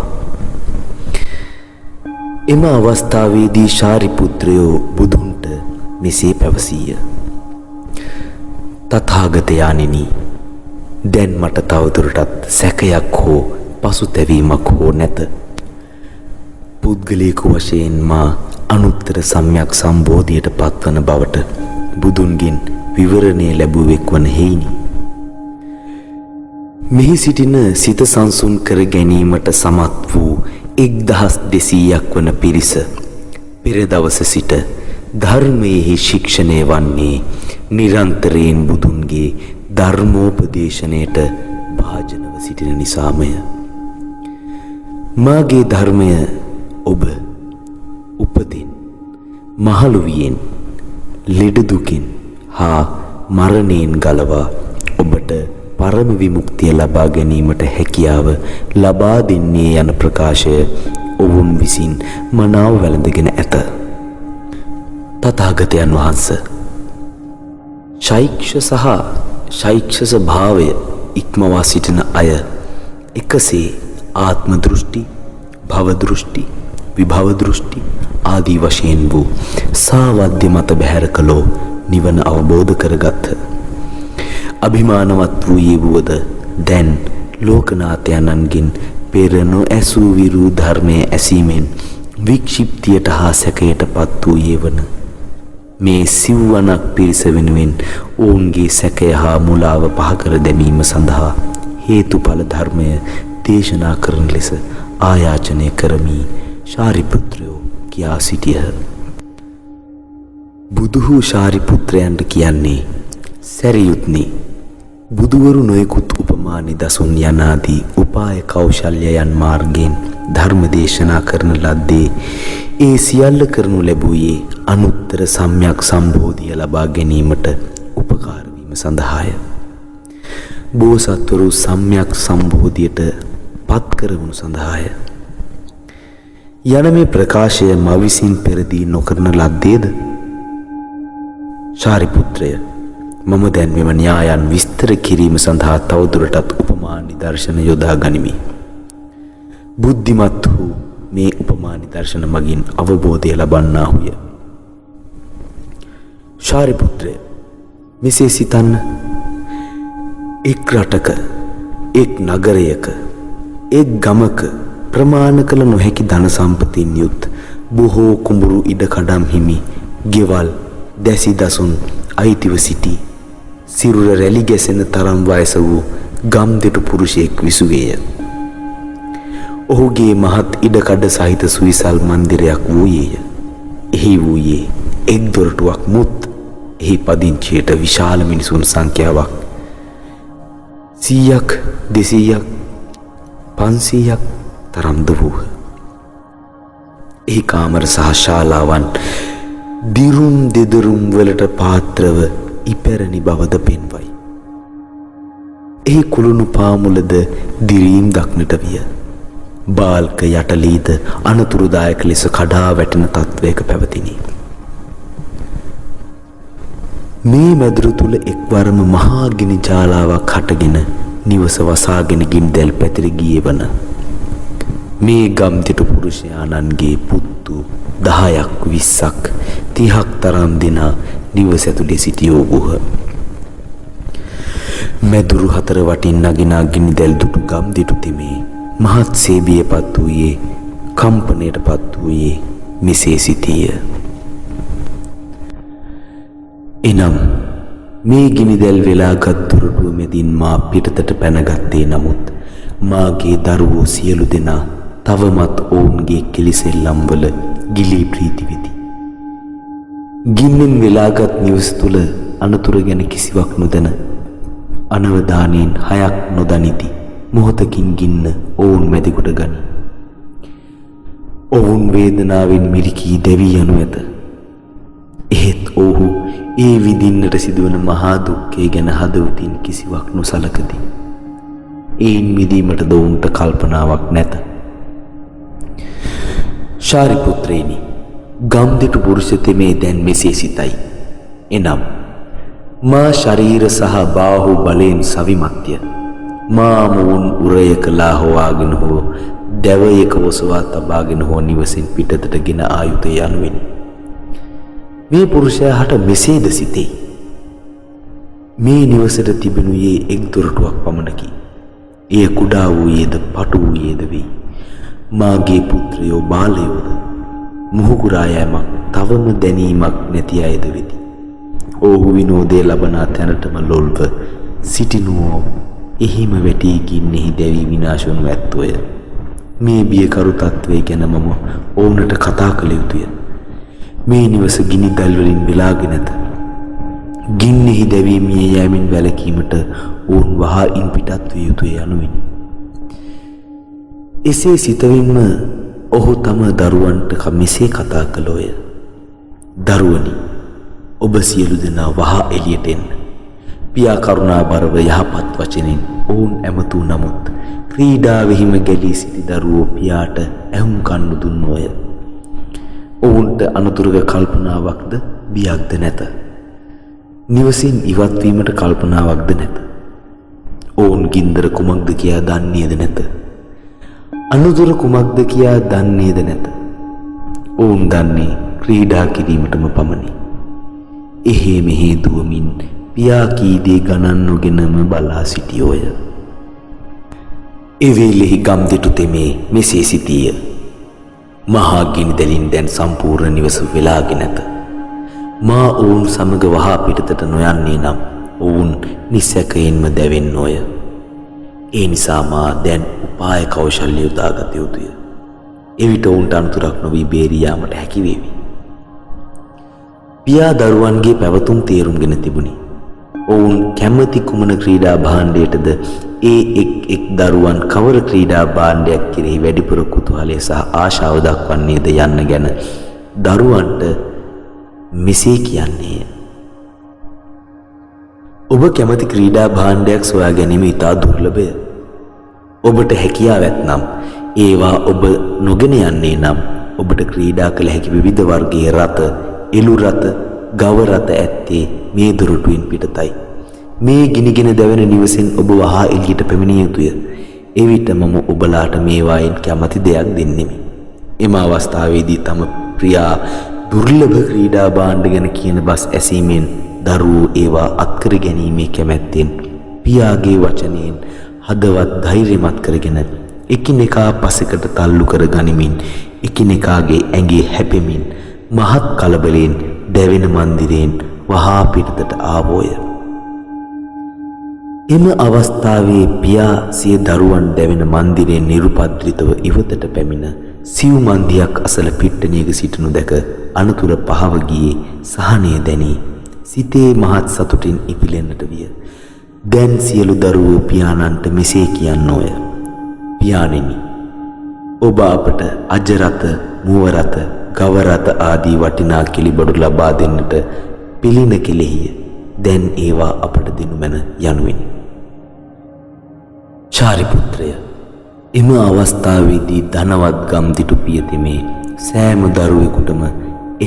එම අවස්ථාවේදී ශාරිපුත්‍රයෝ බුදුන්ට මෙසේ පැවසීය. තථාගතයාණෙනි, දැන් මට තවදුරටත් සැකයක් හෝ පසුතැවීමක් හෝ නැත. පුද්ගලික වශයෙන් මා අනුත්තර සම්‍යක් සම්බෝධියට පත්වන බවට බුදුන්ගෙන් විවරණය ලැබුවෙක් වන හේිනි. මෙහි සිටින සිත සංසුන් කර ගැනීමට සමත් වූ 1200ක් වන පිරිස පෙර දවස සිට ධර්මයේ ශික්ෂණය වන්නේ නිරන්තරයෙන් බුදුන්ගේ ධර්මෝපදේශනයට භාජනව සිටින නිසාමය. මාගේ ධර්මය ඔබ උපතින් මහලු වියෙන් ලෙඩ දුකින් හා මරණයෙන් ගලවා ඔබට පරම විමුක්තිය ලබා ගැනීමට හැකියාව ලබා දෙන්නේ යන ප්‍රකාශය ඔවුන් විසින් මනාව වැළඳගෙන ඇත. තථාගතයන් වහන්සේ ශෛක්ෂ සහ ශෛක්ෂස භාවය ඉක්මවා සිටින අය එකසේ ආත්ම දෘෂ්ටි, භව දෘෂ්ටි, විභව දෘෂ්ටි ආදී වශයෙන් වූ සාවද්‍ය මත බැහැර කළෝ නිවන අවබෝධ කරගත්හ. අභිමානවත් වූයේ වුවද දැන් ලෝකනාථයන්ගෙන් පෙර නොඇසූ විරූ ධර්මයේ ඇසීමෙන් වික්ෂිප්තියට හා සැකයට පත් වූයේ වන මේ සිව්වනක් පිරිස වෙනුවෙන් ඔවුන්ගේ සැකය හා මුලාව පහ කර දැමීම සඳහා හේතුඵල ධර්මය දේශනා කරන ලෙස ආයාචනය කරමි ශාරිපුත්‍රයෝ කියා සිටියහ. බුදුහු ශාරිපුත්‍රයන්ට කියන්නේ සැරියුත්නි බුදුවරු නොයෙකුත් උපමා නිදසුන් යනාදී උපාය කෞශල්‍යයන් මාර්ගයෙන් ධර්ම දේශනා කරන ලද්දේ ඒ සියල්ල කරනු ලැබුවේ අනුත්තර සම්‍යක් සම්බෝධිය ලබා ගැනීමට උපකාර වීම සඳහාය. බෝසත්වරු සම්‍යක් සම්බෝධියට පත් කරවනු සඳහාය. යන මේ ප්‍රකාශය මා විසින් පෙරදී නොකරන ලද්දේද? ශාරිපුත්‍රය, මම දැන් මෙම න්‍යායන් විස්තර කිරීම සඳහා තවදුරටත් උපමා නිදර්ශන යොදා ගනිමි. බුද්ධිමත් වූ මේ උපමා නිදර්ශන මගින් අවබෝධය ලබන්නාහුය. ශාරිපුත්‍රය, මෙසේ සිතන්න. එක් රටක, එක් නගරයක, එක් ගමක ප්‍රමාණ කළ නොහැකි ධන සම්පතින් යුත් බොහෝ කුඹුරු ඉඩකඩම් හිමි ගෙවල් දැසි දසුන් අයිතිව සිටි සිරුර රැලි ගැසෙන තරම් වයස වූ ගම්දෙටු පුරුෂයෙක් විසුවේය. ඔහුගේ මහත් ඉඩකඩ සහිත සුවිසල් මන්දිරයක් වූයේය. එහි වූයේ එක් දොරටුවක් මුත් එහි පදිංචියට විශාල මිනිසුන් සංඛ්‍යාවක් 100ක් 200ක් 500ක් තරම්ද වූහ. එහි කාමර සහ ශාලාවන් දිරුම් දෙදරුම් වලට පාත්‍රව ඉපැරණි බවද පෙන්වයි. එහි කුළුණු පාමුලද දිරීම් දක්නට විය. බාල්ක යටලීද අනතුරුදායක ලෙස කඩා වැටෙන තත්වයක පැවතිනි. මේ මැදුරු තුල එක්වරම මහා ගිනි ජාලාවක් හටගෙන නිවස වසාගෙන ගින්දැල් පැතිර ගියේ වන මේ ගම්දිටු පුරුෂයාණන්ගේ පුත්තු 10ක් 20ක් 30ක් තරම් දෙනා නිවස ඇතුලේ සිටියෝ වූහ. මැදුරු හතර වටින් නගිනා ගිනිදැල් දුටු ගම්දිටු තෙමේ මහත් සේබියපත් වූයේ කම්පනයටපත් වූයේ මෙසේ සිටිය. එනම් මේ ගිනිදැල් වෙලාගත් දොරටුව මැදින් මා පිටතට පැනගත්තේ. නමුත් මාගේ දරුවෝ සියලු දෙනා තවමත් ඔවුන්ගේ කිලිසෙල්ලම් වල ගිලී ප්‍රීති වෙති. ගින්නෙන් වෙලාගත් නිවස තුල අනතුරු ගැන කිසිවක් නොදැන අනවධානයෙන් 6ක් නොදනිති මොහොතකින් ගින්න ඔවුන් මැදිකොට ගනී. ඔවුන් වේදනාවෙන් මිරිකී දැවී යනු ඇත. එහෙත් ඔවුහු ඒ විඳින්නට සිදුවන මහා දුක්ඛය ගැන හදවතින් කිසිවක් නොසලකති. ඒන් මිදීමට ඔවුන්ට කල්පනාවක් නැත. ශාරිපුත්‍රේනි, ගම්දිටු පුරුෂ තෙමේ දැන් මෙසේ සිතයි. එනම් මා ශරීර සහ බාහු බලයෙන් සවිමත්ය. මා මුන් උරයක ලාහවාගෙන හෝ දැවයක වසවා තබාගෙන හෝ නිවසින් පිටතට ගෙන ආයුධ යනුවෙනි. මේ පුරුෂයා හට මෙසේද සිතේ. මේ නිවසට තිබෙනුයේ එක් දොරටුවක් පමණකි. එය කුඩා වූයේද පටු වූයේද වෙයි. මාගේ පුත්‍රයෝ බාලයෝද මුහුකුරා යෑමක් තවම දැනීමක් නැති අයද වෙති. ඔහු විනෝදය ලබනා තැනටම ලොල්ව සිටිනුවෝ එහිම වැටී ගින්නෙහි දැවී විනාශ වනු ඇත්තෝය. මේ බියකරු තත්වය ගැන මම ඔවුන්ට කතා කළ යුතුය. මේ නිවස ගිනි දැල් වලින් වෙලාගෙන ඇත. ගින්නෙහි දැවී මිය යෑමෙන් වැළකීමට ඔවුන් වහා ඉන් පිටත් විය යුතුය යනුවෙනි. එසේ සිතවින්ම ඔහු තම දරුවන්ට මෙසේ කතා කළෝය. දරුවනි, ඔබ සියලු දෙනා වහා එළියට එන්න. පියා කරුණාබරව යහපත් වචනෙන් ඔවුන් ඇමතූ නමුත් ක්‍රීඩාවෙහිම ගැලී සිටි දරුවෝ පියාට ඇහුම්කන් දුන්නෝය. ඔවුන්ට අනතුරුක කල්පනාවක්ද බියක්ද නැත. නිවසින් ඉවත්වීමට කල්පනාවක්ද නැත. ඔවුන් ගින්දර කුමක්ද කියා දන්නේද නැත. අනතුර කුමක්ද කියා දන්නේද නැත. ඔවුන් දන්නේ ක්‍රීඩා කිරීමටම පමණි. එහෙ මෙහෙ දුවමින් පියා කී දේ ගණන් නොගෙනම බලා සිටියෝය. එවේලෙහි ගම්දෙටු තෙමේ මෙසේ සිටිය. මහා ගිනිදැලින් දැන් සම්පූර්ණ නිවස වෙලාගෙන ඇත. මා ඔවුන් සමග වහා පිටතට නොයන්නේ නම් ඔවුන් නිසැකයෙන්ම දැවෙන්නෝය. ඒ නිසා මා දැන් උපාය කෞශල්‍ය යොදාගත යුතුය. එවිට ඔවුන්ට අනතුරක් නොවී බේරී යාමට හැකි වේවි. පියා දරුවන්ගේ පැවතුම් තේරුම්ගෙන තිබුණි. ඔවුන් කැමති කුමන ක්‍රීඩා භාණ්ඩයටද ඒ එක් දරුවන් කවර ක්‍රීඩා භාණ්ඩයක් කෙරෙහි වැඩිපුර කුතුහලය සහ ආශාව දක්වන්නේද යන්න ගැන දරුවන්ට මෙසේ කියන්නේය. ඔබ කැමති ක්‍රීඩා භාණ්ඩයක් සොයා ගැනීම ඉතා දුර්ලභය. ඔබට හැකියාව ඇත්නම් ඒවා ඔබ නොගෙන යන්නේ නම් ඔබට ක්‍රීඩා කළ හැකි විවිධ වර්ගයේ රථ, එළු රථ, ගව රථ ඇත්තේ මේ දොරටුවෙන් පිටතයි. මේ ගිනිගෙන දැවෙන නිවසෙන් ඔබ වහා එළියට පැමිණිය යුතුය. එවිට මම ඔබලාට මේවායින් කැමති දෙයක් දෙන්නෙමි. එම අවස්ථාවේදී තම ප්‍රියා දුර්ලභ ක්‍රීඩා භාණ්ඩ ගැන කියන බස් ඇසීමෙන් දරුවෝ ඒවා අත්කර ගැනීමේ කැමැත්තෙන් පියාගේ වචනයෙන් හදවත් ධෛර්යමත් කරගෙන එකිනෙකා පසෙකට තල්ලු කර ගනිමින් එකිනෙකාගේ ඇඟේ හැපෙමින් මහත් කලබලයෙන් දැවෙන මන්දිරයෙන් වහා පිටතට ආවෝය. එම අවස්ථාවේ පියා සිය දරුවන් දැවෙන මන්දිරයෙන් නිරුපද්‍රිතව ඉවතට පැමිණ සිව් මන්දියක් අසල පිට්ටනියක සිටිනු දැක අනතුර පහව ගියේ සහනය දැනී සිතේ මහත් සතුටින් ඉපිලෙන්නට විය. දැන් සියලු දරුවෝ පියාණන්ට මෙසේ කියන්නෝය. පියාණෙනි, ඔබ අපට අජරත, මුවරත, ගවරත ආදී වටිනා කිලිබඩු ලබා දෙන්නට පිළින කෙලෙහිය. දැන් ඒවා අපට දෙනු මැන යනුවෙනි. ශාරිපුත්‍රය, එම අවස්ථාවේදී ධනවත් ගම්දිටු පියතෙමේ සෑම දරුවෙකුටම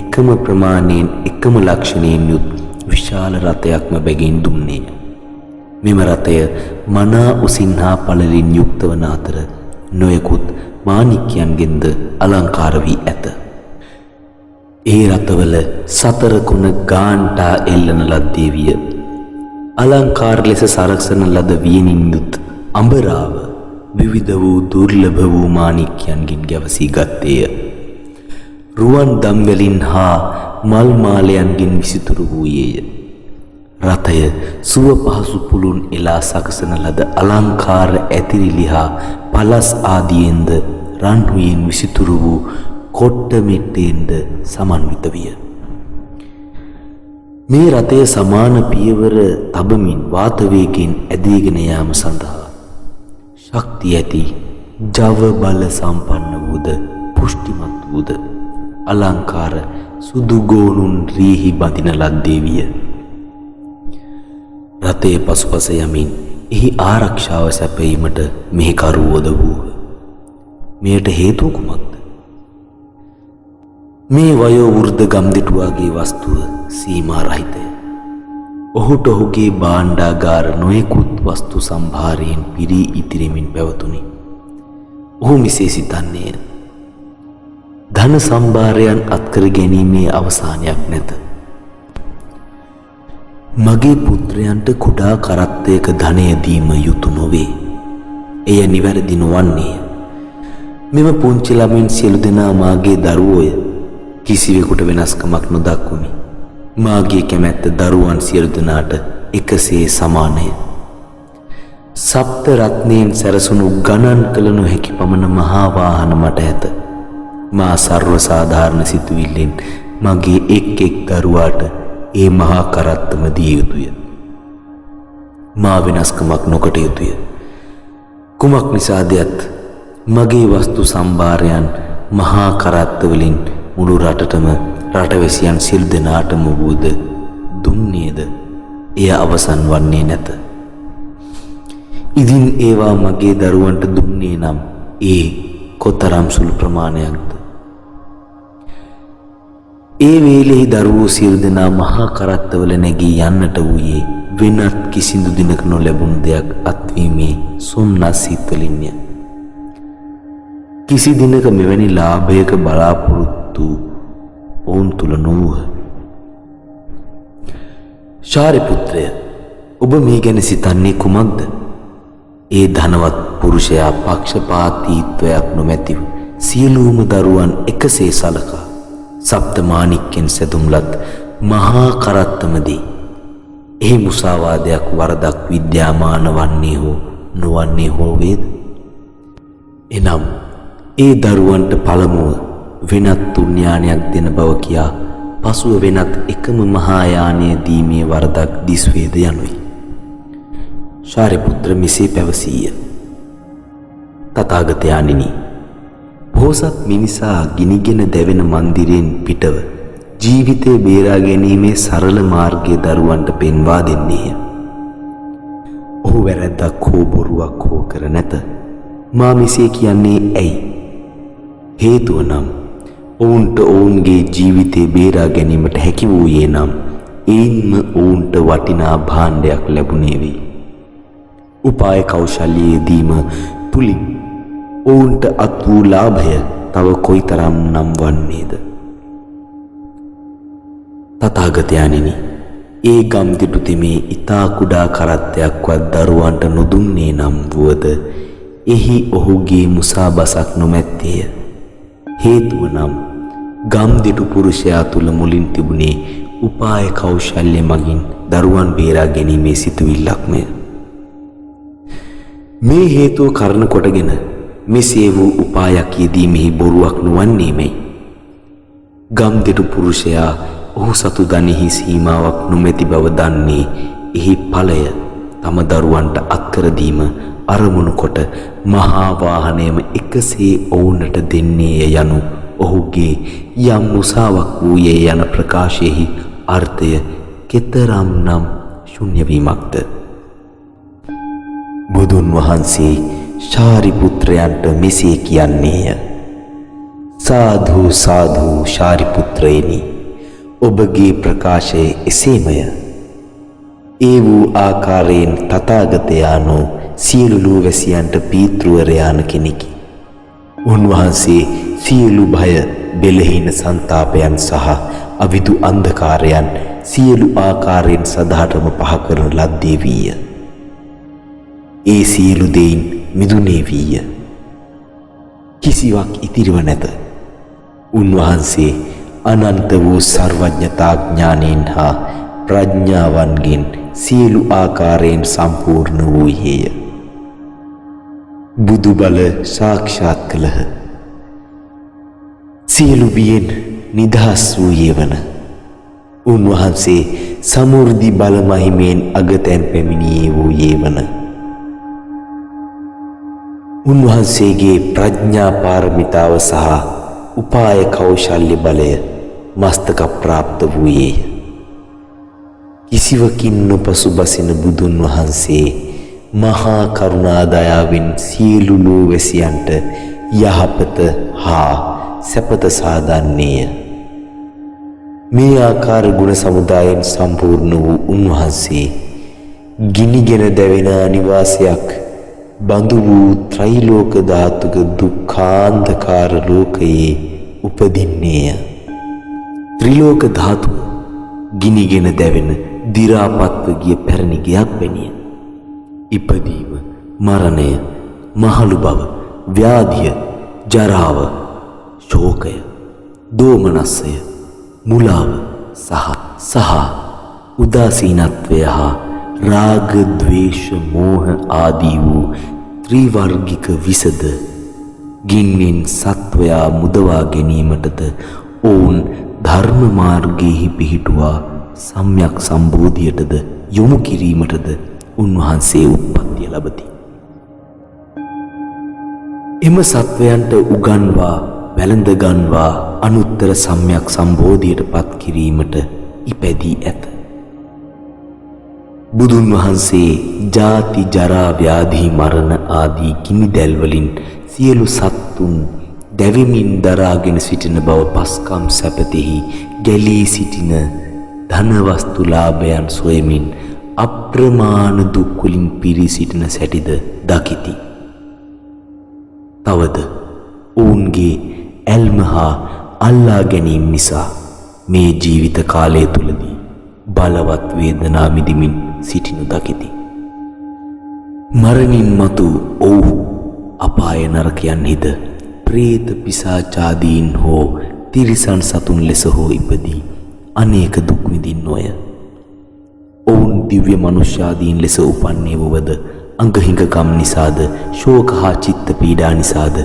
එකම ප්‍රමාණයෙන් එකම ලක්ෂණයෙන් යුත් විශාල රථයක්ම බැගින් දුන්නේය. මෙම රථය මනා උසින් හා පළලින් යුක්ත වන අතර නොයෙකුත් මාණික්‍යයන්ගෙන්ද අලංකාර වී ඇත. ඒ රථවල සතර කුණ ගාන්ටා එල්ලන ලද්දේ විය. අලංකාර ලෙස සරසන ලද වියනින් යුත් අඹරාව විවිධ වූ දුර්ලභ වූ මාණික්‍යයන්ගෙන් ගැවසී ගත්තේය. රුවන් දම්වැලින් හා මල් මාලයන්ගෙන් විසිතුරු වූයේය. රථය සුව පහසු පුළුන් එලා සකසන ලද අලංකාර ඇතිරිලි හා පලස් ආදියෙන්ද රන්හුයෙන් විසිතුරු වූ කොට්ට මෙට්ටෙන්ද සමන්විත විය. මේ රථය සමාන පියවර තබමින් වාතවේගයෙන් ඇදීගෙන යාම සඳහා ශක්තිය ඇති ජව බල සම්පන්න වූද පුෂ්ටිමත් වූද අලංකාර සුදු ගෝනුන් රීහි බඳින ලද්දේ විය. රථයේ පසුපස යමින් එහි ආරක්ෂාව සැපයීමට මෙහෙකරුවෝද වූහ. මෙයට හේතුව කුමක්ද? මේ වයෝ වෘද්ධ ගම්දිටුවාගේ වස්තුව සීමා රහිතය. ඔහුට ඔහුගේ භාණ්ඩාගාර නොයෙකුත් වස්තු සම්භාරයෙන් පිරී ඉතිරෙමින් පැවතුණි. ඔහු මෙසේ සිතන්නේය. ධන සම්භාරයන් අත්කර ගැනීමේ අවසානයක් නැත. මගේ පුත්‍රයන්ට කුඩා කරත්තයක ධනය දීම යුතු නොවේ. එය නිවැරදි නොවන්නේය. මෙම පුංචි ළමින් සියලු දෙනා මාගේ දරුවෝය. කිසිවෙකුට වෙනස්කමක් නොදක්වමි. මාගේ කැමැත්ත දරුවන් සියලු දෙනාට එකසේ සමානය. සප්ත රත්නයෙන් සැරසුණු ගණන් කළ නොහැකි පමණ මහා වාහන මට ඇත. මා සර්ව සාධාරණ සිතුවිල්ලෙන් මගේ එක් එක් දරුවාට ඒ මහා කරත්තම දිය යුතුය. මා වෙනස්කමක් නොකට යුතුය. කුමක් නිසාදයත් මගේ වස්තු සම්භාරයන් මහා කරත්තවලින් මුළු රටටම රටවැසියන් සිල් දෙනාටම වූද දුන්නේද එය අවසන් වන්නේ නැත. ඉදින් ඒවා මගේ දරුවන්ට දුන්නේ නම් ඒ කොතරම් සුළු ප්‍රමාණයක්ද. ඒ වේලෙහි දරුවෝ සියලු දෙනා මහා කරත්තවල නැගී යන්නට වූයේ වෙනත් කිසිදු දිනක නොලැබුණු දෙයක් අත්වීමේ සොම්නස් සිත්වලින්ය. කිසි දිනක මෙවැනි ලාභයක බලාපොරොත්තු ඔවුන් තුල නොවූහ. ශාරිපුත්‍රය, ඔබ මේ ගැන සිතන්නේ කුමක්ද? ඒ ධනවත් පුරුෂයා පක්ෂපාතීත්වයක් නොමැතිව සියලුම දරුවන් එකසේ සලකා සප්තමාණික්කෙන් සැදුම්ලත් මහා කරත්තමදී එහි මුසාවාදයක් වරදක් විද්‍යාමාන වන්නේ හෝ නොවන්නේ හෝ වේද? එනම් ඒ දරුවන්ට පළමුව වෙනත් තුන්යානයක් දෙන බව කියා පසුව වෙනත් එකම මහායානය දීමේ වරදක් දිස්වේද යනුයි. ශාරිපුත්‍ර මෙසේ පැවසීය. තථාගතයන්ණනි, බෝසත් මිනිසා ගිනිගෙන දැවෙන මන්දිරයෙන් පිටව ජීවිතය බේරා ගැනීමේ සරල මාර්ගය දරුවන්ට පෙන්වා දෙන්නේය. ඔහු වැරැද්දක් හෝ බොරුවක් හෝ කර නැත. මා මෙසේ කියන්නේ ඇයි? හේතුව නම් ඔවුන්ට ඔවුන්ගේ ජීවිතය බේරා ගැනීමට හැකි වූයේ නම් එයින්ම ඔවුන්ට වටිනා භාණ්ඩයක් ලැබුණේ වෙයි. උපාය කෞශල්‍යයේදීම තුලින් ඔවුන්ට අත් වූ ලාභය තව කොයිතරම් නම් වන්නේද? තථාගතයන්ණනි, ඒ ගම්දිටු තෙමේ ඊතා කුඩා කරත්තයක්වත් දරුවන්ට නොදුන්නේ නම් වුවද එහි ඔහුගේ මුසාබසක් නොමැත්තේය. හේතුව නම් ගම්දිටු පුරුෂයා තුල මුලින් තිබුණේ උපාය කෞශල්‍ය මගින් දරුවන් බේරා ගැනීමේ සිතුවිල්ලක්මය. මේ හේතුව කරන කොටගෙන මෙසේ වූ උපායක් යෙදීමෙහි බොරුවක් නොවන්නේමයි. ගම්දිටු පුරුෂයා ඔහු සතු දනෙහි සීමාවක් නොමැති බව දන්නේ එහි ඵලය තම දරුවන්ට අත්කර දීම අරමුණු කොට මහා වාහනයම එකසේ ඔවුන්ට දෙන්නේය යනු ඔහුගේ යම් මුසාවක් වූයේ යන ප්‍රකාශයෙහි අර්ථය කෙතරම් නම් ශුන්‍ය වීමක්ද? බුදුන් වහන්සේ ශාරිපුත්‍රයන්ට මෙසේ කියන්නේය. සාධු සාධු ශාරිපුත්‍රයනි, ඔබගේ ප්‍රකාශය එසේමය. ඒ වූ ආකාරයෙන් තථාගතයාණෝ සියලු ලෝවැසියන්ට පීතෘවරයාන කෙනෙකි. උන්වහන්සේ සියලු භය, බෙලහීන සංතාපයන් සහ අවිදු අන්ධකාරයන් සියලු ආකාරයෙන් සදාටම පහ කරන ලද්දේ වීය. ඒ සියලු දෙයින් මිදුනේ වීය. කිසිවක් ඉතිරිව නැත. උන්වහන්සේ අනන්ත වූ සර්වඥතා ඥානයෙන් හා ප්‍රඥාවන්ගෙන් සියලු ආකාරයෙන් සම්පූර්ණ වූයේය. බුදු බල සාක්ෂාත් කළහ. සියලු බියෙන් නිදහස් වූයේ වන උන්වහන්සේ සමෘද්ධි බල මහිමෙන් අගතැන් පැමිණියේ වූයේ වන උන්වහන්සේගේ ප්‍රඥා පාරමිතාව සහ උපාය කෞශල්‍ය බලය මස්තක ප්‍රාප්ත වූයේය. කිසිවකින් නොපසුබසින බුදුන් වහන්සේ මහා කරුණා දයාවෙන් සියලු ලෝවැසියන්ට යහපත හා සැපත සාදන්නේය. මේ ආකාර ගුණ සමුදායෙන් සම්පූර්ණ වූ උන්වහන්සේ ගිනිගෙන දැවෙන නිවාසයක් බඳු වූ ත්‍රිලෝක ධාතුක දුක්ඛාන්ධකාර ලෝකයේ උපදින්නේය. ත්‍රිලෝක ධාතුව ගිනිගෙන දැවෙන දි รา පත්ව ගිය පැරණි ගයක් වැනිය. ඉපදීම, මරණය, මහලු බව, ව්‍යාධිය, ජරාව, ශෝකය, දෝමනස්සය, මුලාව සහ උදාසීනත්වය හා රාග, ද්වේෂ, මෝහ ආදී වූ ත්‍රිවර්ගික විසද ගින්නෙන් සත්වයා මුදවා ගැනීමටද ඔවුන් ධර්ම මාර්ගයෙහි පිහිටුවා සම්‍යක් සම්බෝධියටද යොමු කිරීමටද උන්වහන්සේ උත්පත්තිය ලබති. එම සත්වයන්ට උගන්වා වැළඳ ගන්වා අනුත්තර සම්‍යක් සම්බෝධියට පත් කිරීමට ඉපැදී ඇත. බුදුන් වහන්සේ ජාති ජරා ව්‍යාධි මරණ ආදී කිමිදැල් වලින් සියලු සත්තුන් දැවෙමින් දරාගෙන සිටින බව පස්කම් සැපතෙහි ගැලී සිටින ධනවස්තු ලාභයන් සොයමින් අප්‍රමාණ දුක් වලින් පිරී සිටින සැටිද දකිති. තවද ඔවුන්ගේ ඇල්ම හා අල්ලා ගැනීම නිසා මේ ජීවිත කාලය තුලදී බලවත් වේදනා මිදිමින් සිටිනු දකිති. මරණින් මතු ඔවුහු අපාය නරකයන්හිද ප්‍රේත පිසාචාදීන් හෝ තිරිසන් සතුන් ලෙස හෝ ඉපදී අනේක දුක් විඳින්නෝය. ඔවුන් දිව්‍ය මනුෂ්‍යාදීන් ලෙස උපන්නේ වුවද අංගහිඟකම් නිසාද ශෝක හා චිත්ත පීඩා නිසාද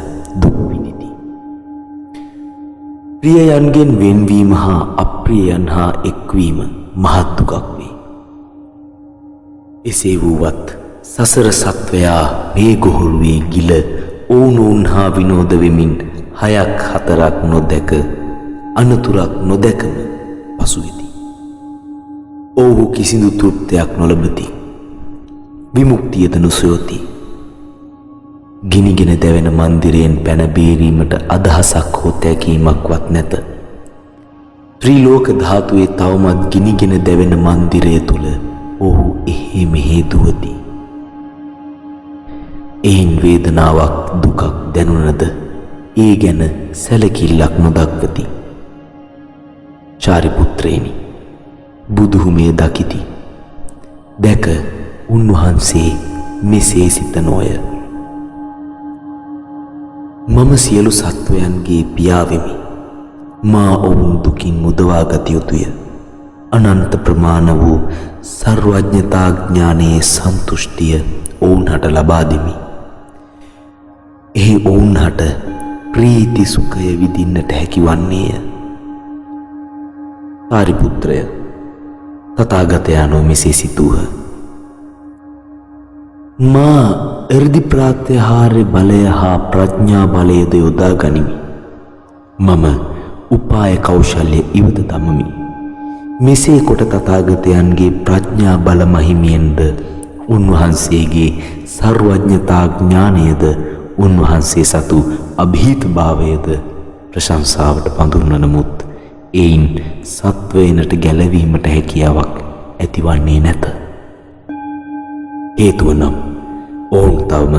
දුක් විඳිති. ප්‍රියයන්ගෙන් වෙන්වීම හා අප්‍රියයන් හා එක්වීම මහත් දුකක් වේ. එසේ වුවත් සසර සත්වයා මේ ගොහොරුවේ ගිල ඔවුනොවුන් හා විනෝද වෙමින් 6-4ක් නොදැක අනතුරක් නොදැකම පසුවෙති. ඔවුහු කිසිදු තෘප්තියක් නොලබති. විමුක්තියද නොසොයති. ගිනිගෙන දැවෙන මන්දිරයෙන් පැන බේරීමට අදහසක් හෝ තැකීමක්වත් නැත. ත්‍රිලෝක ධාතුවේ තවමත් ගිනිගෙන දැවෙන මන්දිරය තුල ඔහු එහෙ මෙහෙ දුවති. එයින් වේදනාවක් දුකක් දැනුණද ඒ ගැන සැලකිල්ලක් නොදක්වති. චාරිපුත්‍රේනි, බුදුහුමේ දකිති. දැක උන්වහන්සේ මෙසේ සිතනෝය. මම සියලු සත්වයන්ගේ පියා වෙමි. මා ඔවුන් දුකින් මුදවා ගත යුතුය. අනන්ත ප්‍රමාණ වූ සර්වඥතා ඥානයේ සන්තුෂ්ටිය ඔවුන්හට ලබා දෙමි. එහි ඔවුන්හට ප්‍රීති සුඛය විඳින්නට හැකි වන්නේය. ආරිපුත්‍රය, තථාගතයන්ෝ මෙසේ සිතූහ. මා එර්දි ප්‍රාත්‍යහාරය බලය හා ප්‍රඥා බලයද යොදා ගනිමි. මම උපාය කෞශල්‍ය ඉවත දමමි. මෙසේ කොට තථාගතයන්ගේ ප්‍රඥා බල මහිමියෙන්ද උන්වහන්සේගේ සර්වඥතා ඥානයද උන්වහන්සේ සතු අභීත භාවයද ප්‍රශංසාවට පඳුරන නමුත් එයින් සත්වයනට ගැලවීමට හැකියාවක් ඇතිවන්නේ නැත. හේතුව නම් ඔවුන් තවම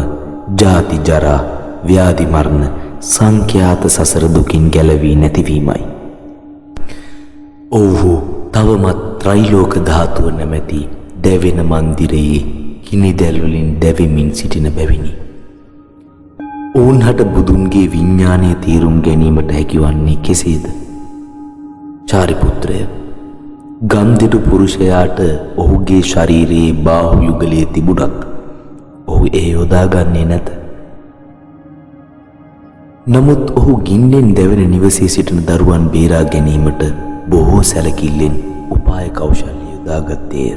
ජාති ජරා ව්‍යාධි මරණ සංඛ්‍යාත සසර දුකින් ගැලවී නැතිවීමයි. ඔවුහු තවමත් ත්‍රිලෝක ධාතුව නැමැති දැවෙන මන්දිරයේ කිනිදැල් වලින් දැවෙමින් සිටින බැවිනි. ඔවුන්හට බුදුන්ගේ විඥානය තේරුම් ගැනීමට හැකිවන්නේ කෙසේද? චාරිපුත්‍රය, ගන්ධිටු පුරුෂයාට ඔහුගේ ශරීරයේ බාහු යුගලයේ තිබුණත් ඔහු ඒ යොදාගන්නේ නැත. නමුත් ඔහු ගින්නෙන් දැවෙන නිවසේ සිටින දරුවන් බේරා ගැනීමට බොහෝ සැලකිල්ලෙන් උපාය කෞශල්‍ය යොදාගත්තේය.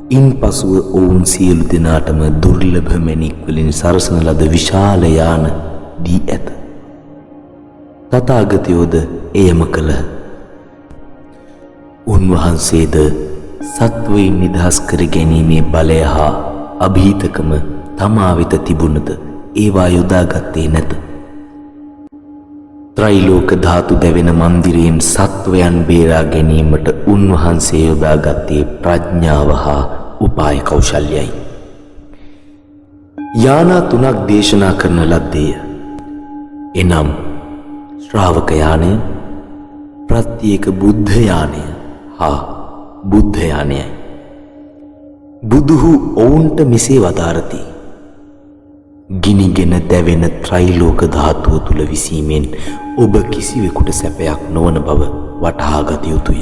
ඉන්පසුව ඔවුන් සියලු දෙනාටම දුර්ලභ මැණික් වලින් සරසන ලද විශාල යාන දී ඇත. තථාගතයෝද එයම කළහ. උන්වහන්සේද සත්වයින් නිදහස් කර ගැනීමේ බලය හා අභීතකම තමා වෙත තිබුණද ඒවා යොදාගත්තේ නැත. ත්‍රිලෝක ධාතු දැවෙන මන්දිරයෙන් සත්වයන් බේරා ගැනීමට උන්වහන්සේ යොදාගත්තේ ප්‍රඥාව හා උපාය කෞශල්‍යයි. යානා 3ක් දේශනා කරන ලද්දේය. එනම් ශ්‍රාවක යානය, ප්‍රත්‍යේක බුද්ධ යානය හා බුද්ධ යානයයි. බුදුහු ඔවුන්ට මෙසේ වදාරති. ගිනිගෙන දැවෙන ත්‍රිලෝක ධාතුව තුල විසීමෙන් ඔබ කිසිවෙකුට සැපයක් නොවන බව වටහා ගත යුතුය.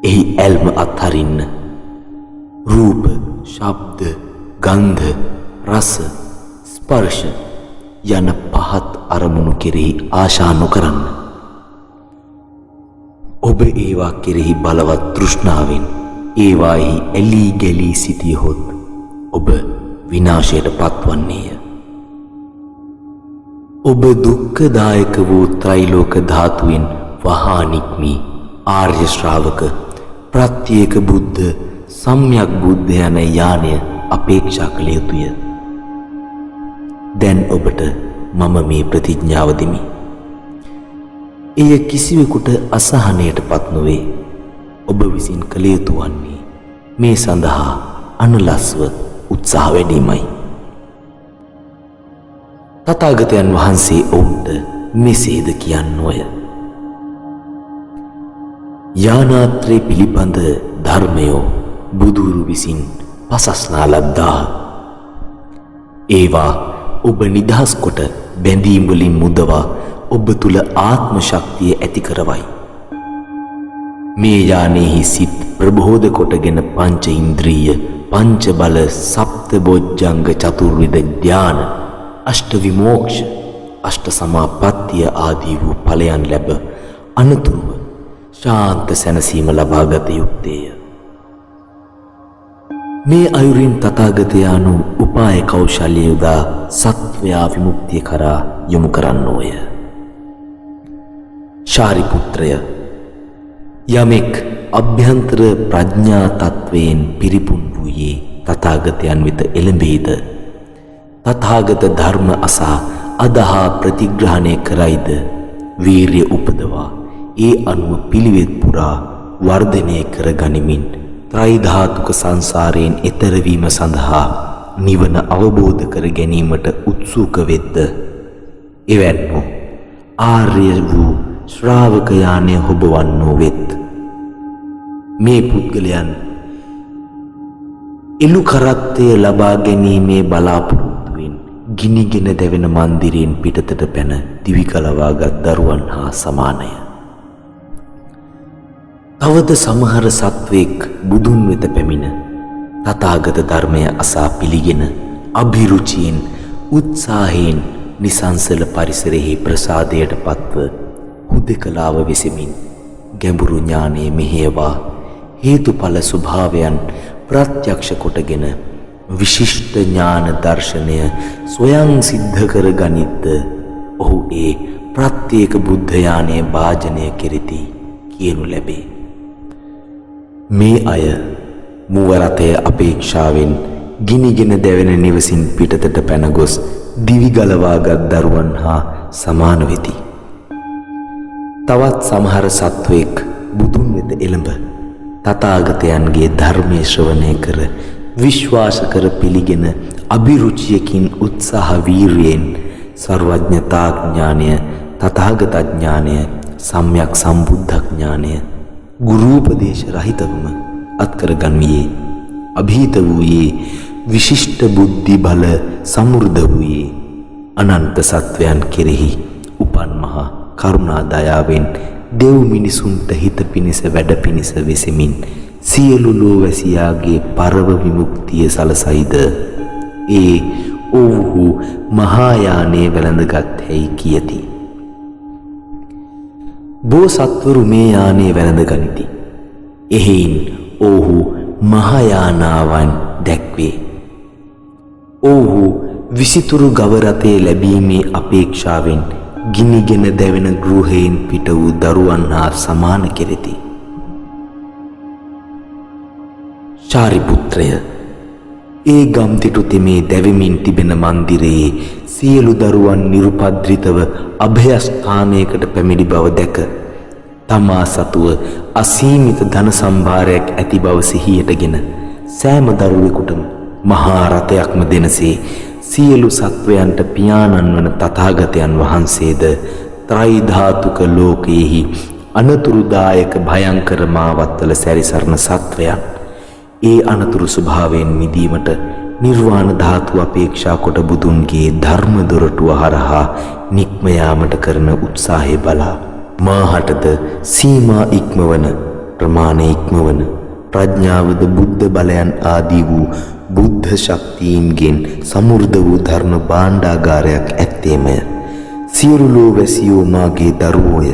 එහි ඇල්ම අත්හරින්න. රූප, ශබ්ද, ගන්ධ, රස, ස්පර්ශ යන පහත් අරමුණු කෙරෙහි ආශා නොකරන්න. ඔබ ඒවා කෙරෙහි බලවත් තෘෂ්ණාවෙන් ඒවාෙහි ඇලී ගැලී සිටියහොත් ඔබ විනාශයට පත්වන්නේය. ඔබ දුක්ඛදායක වූ ත්‍රිලෝක ධාතුවෙන් වහා නික්මී ආර්ය ශ්‍රාවක ප්‍රත්‍යේක බුද්ධ සම්‍යක් බුද්ධ යන යානය අපේක්ෂා කළ යුතුය. දැන් ඔබට මම මේ ප්‍රතිඥාව දෙමි. එය කිසිවෙකුට අසහනයටපත් නොවේ. ඔබ විසින් කළ යුතු වන්නේ මේ සඳහා අනලස්ව උත්සාහ වැඩීමයි. තථාගතයන් වහන්සේ ඔවුන්ට මෙසේද කියන්නෝය. යානාත්‍රේ පිළිබඳ ධර්මයෝ බුදුරු විසින් පසස්නා ලද්දාහ. ඒවා ඔබ නිදහස් කොට බැඳීම් වලින් මුදවා ඔබ තුල ආත්ම ශක්තිය ඇති කරවයි. මේ යානෙහි සිත් ප්‍රබෝධ කොටගෙන පංච ඉන්ද්‍රිය, පංච බල, සප්ත බොජ්ජංග, චතුර්විධ ඥාන, අෂ්ට විමෝක්ෂ, අෂ්ට සමාපත්තිය ආදී වූ ඵලයන් ලැබ අනතුරුව ශාන්ත සැනසීම ලබාගත යුත්තේය. මේ අයුරින් තථාගතයාණන් උපාය කෞශල්‍ය යොදා සත්වයා විමුක්තිය කරා යොමු කරන්නෝය. ශාරිපුත්‍රය, යමෙක් අභ්‍යන්තර ප්‍රඥා තත්වයෙන් පිරිපුන් වූයේ තථාගතයන් වෙත එළඹෙයිද, තථාගත ධර්ම අසා අදහා ප්‍රතිග්‍රහණය කරයිද, වීරිය උපදවා ඒ අනුව පිළිවෙත් පුරා වර්ධනය කර ගනිමින් ත්‍රිධාතුක සංසාරයෙන් එතර වීම සඳහා නිවන අවබෝධ කර ගැනීමට උත්සුක වෙද්ද, එවැන්නෝ ආර්ය වූ ශ්‍රාවක යානය හොබවන්නෝ වෙත්. මේ පුද්ගලයන් එළු කරත්තය ලබා ගැනීමේ බලාපොරොත්තුවෙන් ගිනිගෙන දැවෙන මන්දිරයෙන් පිටතට පැන දිවි ගලවාගත් දරුවන් හා සමානය. තවද සමහර සත්වෙක් බුදුන් වෙත පැමිණ තථාගත ධර්මය අසා පිළිගෙන අභිරුචියෙන් උත්සාහයෙන් නිසංසල පරිසරෙහි ප්‍රසාදයට පත්ව හුදෙකලාව වෙසෙමින් ගැඹුරු ඥානයේ මෙහෙයවා හේතුඵල ස්වභාවයන් ප්‍රත්‍යක්ෂ කොටගෙන විශිෂ්ට ඥාන දර්ශනය ස්වයං සිද්ධ කර ගනිද්ද ඔහු ඒ ප්‍රත්‍යේක බුද්ධ යානයේ වාජනය කෙරෙති කියනු ලැබේ. මේ අය මුවරතේ අපේක්ෂාවෙන් ගිනිගෙන දැවෙන නිවසින් පිටතට පැන ගොස් දිවි ගලවාගත් දරුවන් හා සමාන වෙති. තවත් සමහර සත්වෙක් බුදුන් වෙත එළඹ තථාගතයන්ගේ ධර්මයේ ශ්‍රවණය කර විශ්වාස කර පිළිගෙන අභිරුචියකින් උත්සාහ වීරියෙන් සර්වඥතා ඥානය, තථාගත ඥානය, සම්‍යක් සම්බුද්ධ ඥානය ගුරුපදේශ රහිතවම අත්කර ගන්වියේ, අභීත වූයේ, විශිෂ්ට බුද්ධි බල සමෘද්ධ වූයේ, අනන්ත සත්වයන් කෙරෙහි උපන් මහා කරුණා දයාවෙන් දෙව් මිනිසුන්ට හිත පිණිස වැඩ පිණිස වෙසෙමින් සියලු ලෝවැසියාගේ පරව විමුක්තිය සලසයිද ඒ ඔව්හු මහායානයේ වැළඳගත් හැයි කියති. බෝසත්වරු මේ යානයේ වැළඳ ගනිති. එහෙයින් ඔව්හු මහායානාවන් දැක්වේ. ඔව්හු විසිතුරු ගව රථයේ ලැබීමේ අපේක්ෂාවෙන් ගිනිගෙන දැවෙන ගෘහයෙන් පිට වූ දරුවන් හා සමාන කෙරෙති. ශාරිපුත්‍රය, ඒ ගම්තිටු තෙමේ දැවෙමින් තිබෙන මන්දිරයේ සියලු දරුවන් නිරුපද්‍රිතව අභයස්ථානයකට පැමිණි බව දැක තමා සතුව අසීමිත ධන සම්භාරයක් ඇති බව සිහියටගෙන සෑම දරුවෙකුටම මහා රථයක්ම දෙනසේ සියලු සත්වයන්ට පියාණන් වන තථාගතයන් වහන්සේද ත්‍රිධාතුක ලෝකයේහි අනතුරුදායක භයංකර මාවත්වල සැරිසරන සත්වයන් ඒ අනතුරු ස්වභාවයෙන් මිදීමට නිර්වාණ ධාතුව අපේක්ෂා කොට බුදුන්ගේ ධර්ම දොරටුව හරහා නික්ම යාමට කරන උත්සාහය බලා මාහටද සීමා ඉක්මවන, ප්‍රමාණ ඉක්මවන ප්‍රඥාවද බුද්ධ බලයන් ආදී වූ බුද්ධ ශක්තියින්ගෙන් සමෘද්ධ වූ ධර්ම භාණ්ඩාගාරයක් ඇත්තේමය. සියලු ලෝවැසියෝ මාගේ දරුවෝය.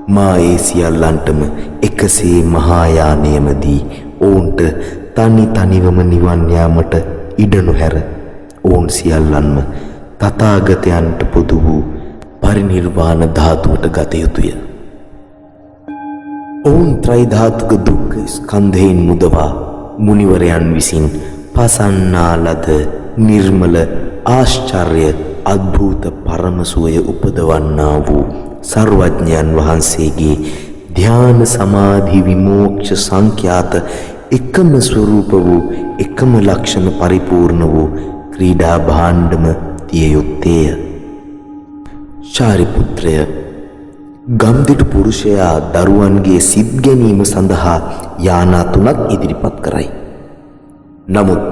මා ඒ සියල්ලන්ටම එකසේ මහා යානයේදී ඔවුන්ට තනි තනිවම නිවන් යාමට ඉඩ නොහැර ඔවුන් සියල්ලන්ම තථාගතයන්ට පොදු වූ පරිනිර්වාණ ධාතුවට ගත යුතුය. ඔවුන් ත්‍රිධාතුක දුක්ඛ ස්කන්ධයෙන් මුදවා මුනිවරයන් විසින් පසන්නා ලද නිර්මල ආශ්චර්ය අద్භූත පරම සුවය උපදවන්නා වූ සර්වඥයන් වහන්සේගේ ධ්‍යාන සමාධි විමෝක්ෂ සංඛ්‍යාත එකම ස්වરૂප වූ එකම ලක්ෂණ පරිපූර්ණ වූ ක්‍රීඩා භාණ්ඩම තිය යුත්තේය. ශාරිපුත්‍රය, ගම්දිටු පුරුෂයා දරුවන්ගේ සිත් ගැනීම සඳහා යානා 3ක් ඉදිරිපත් කරයි. නමුත්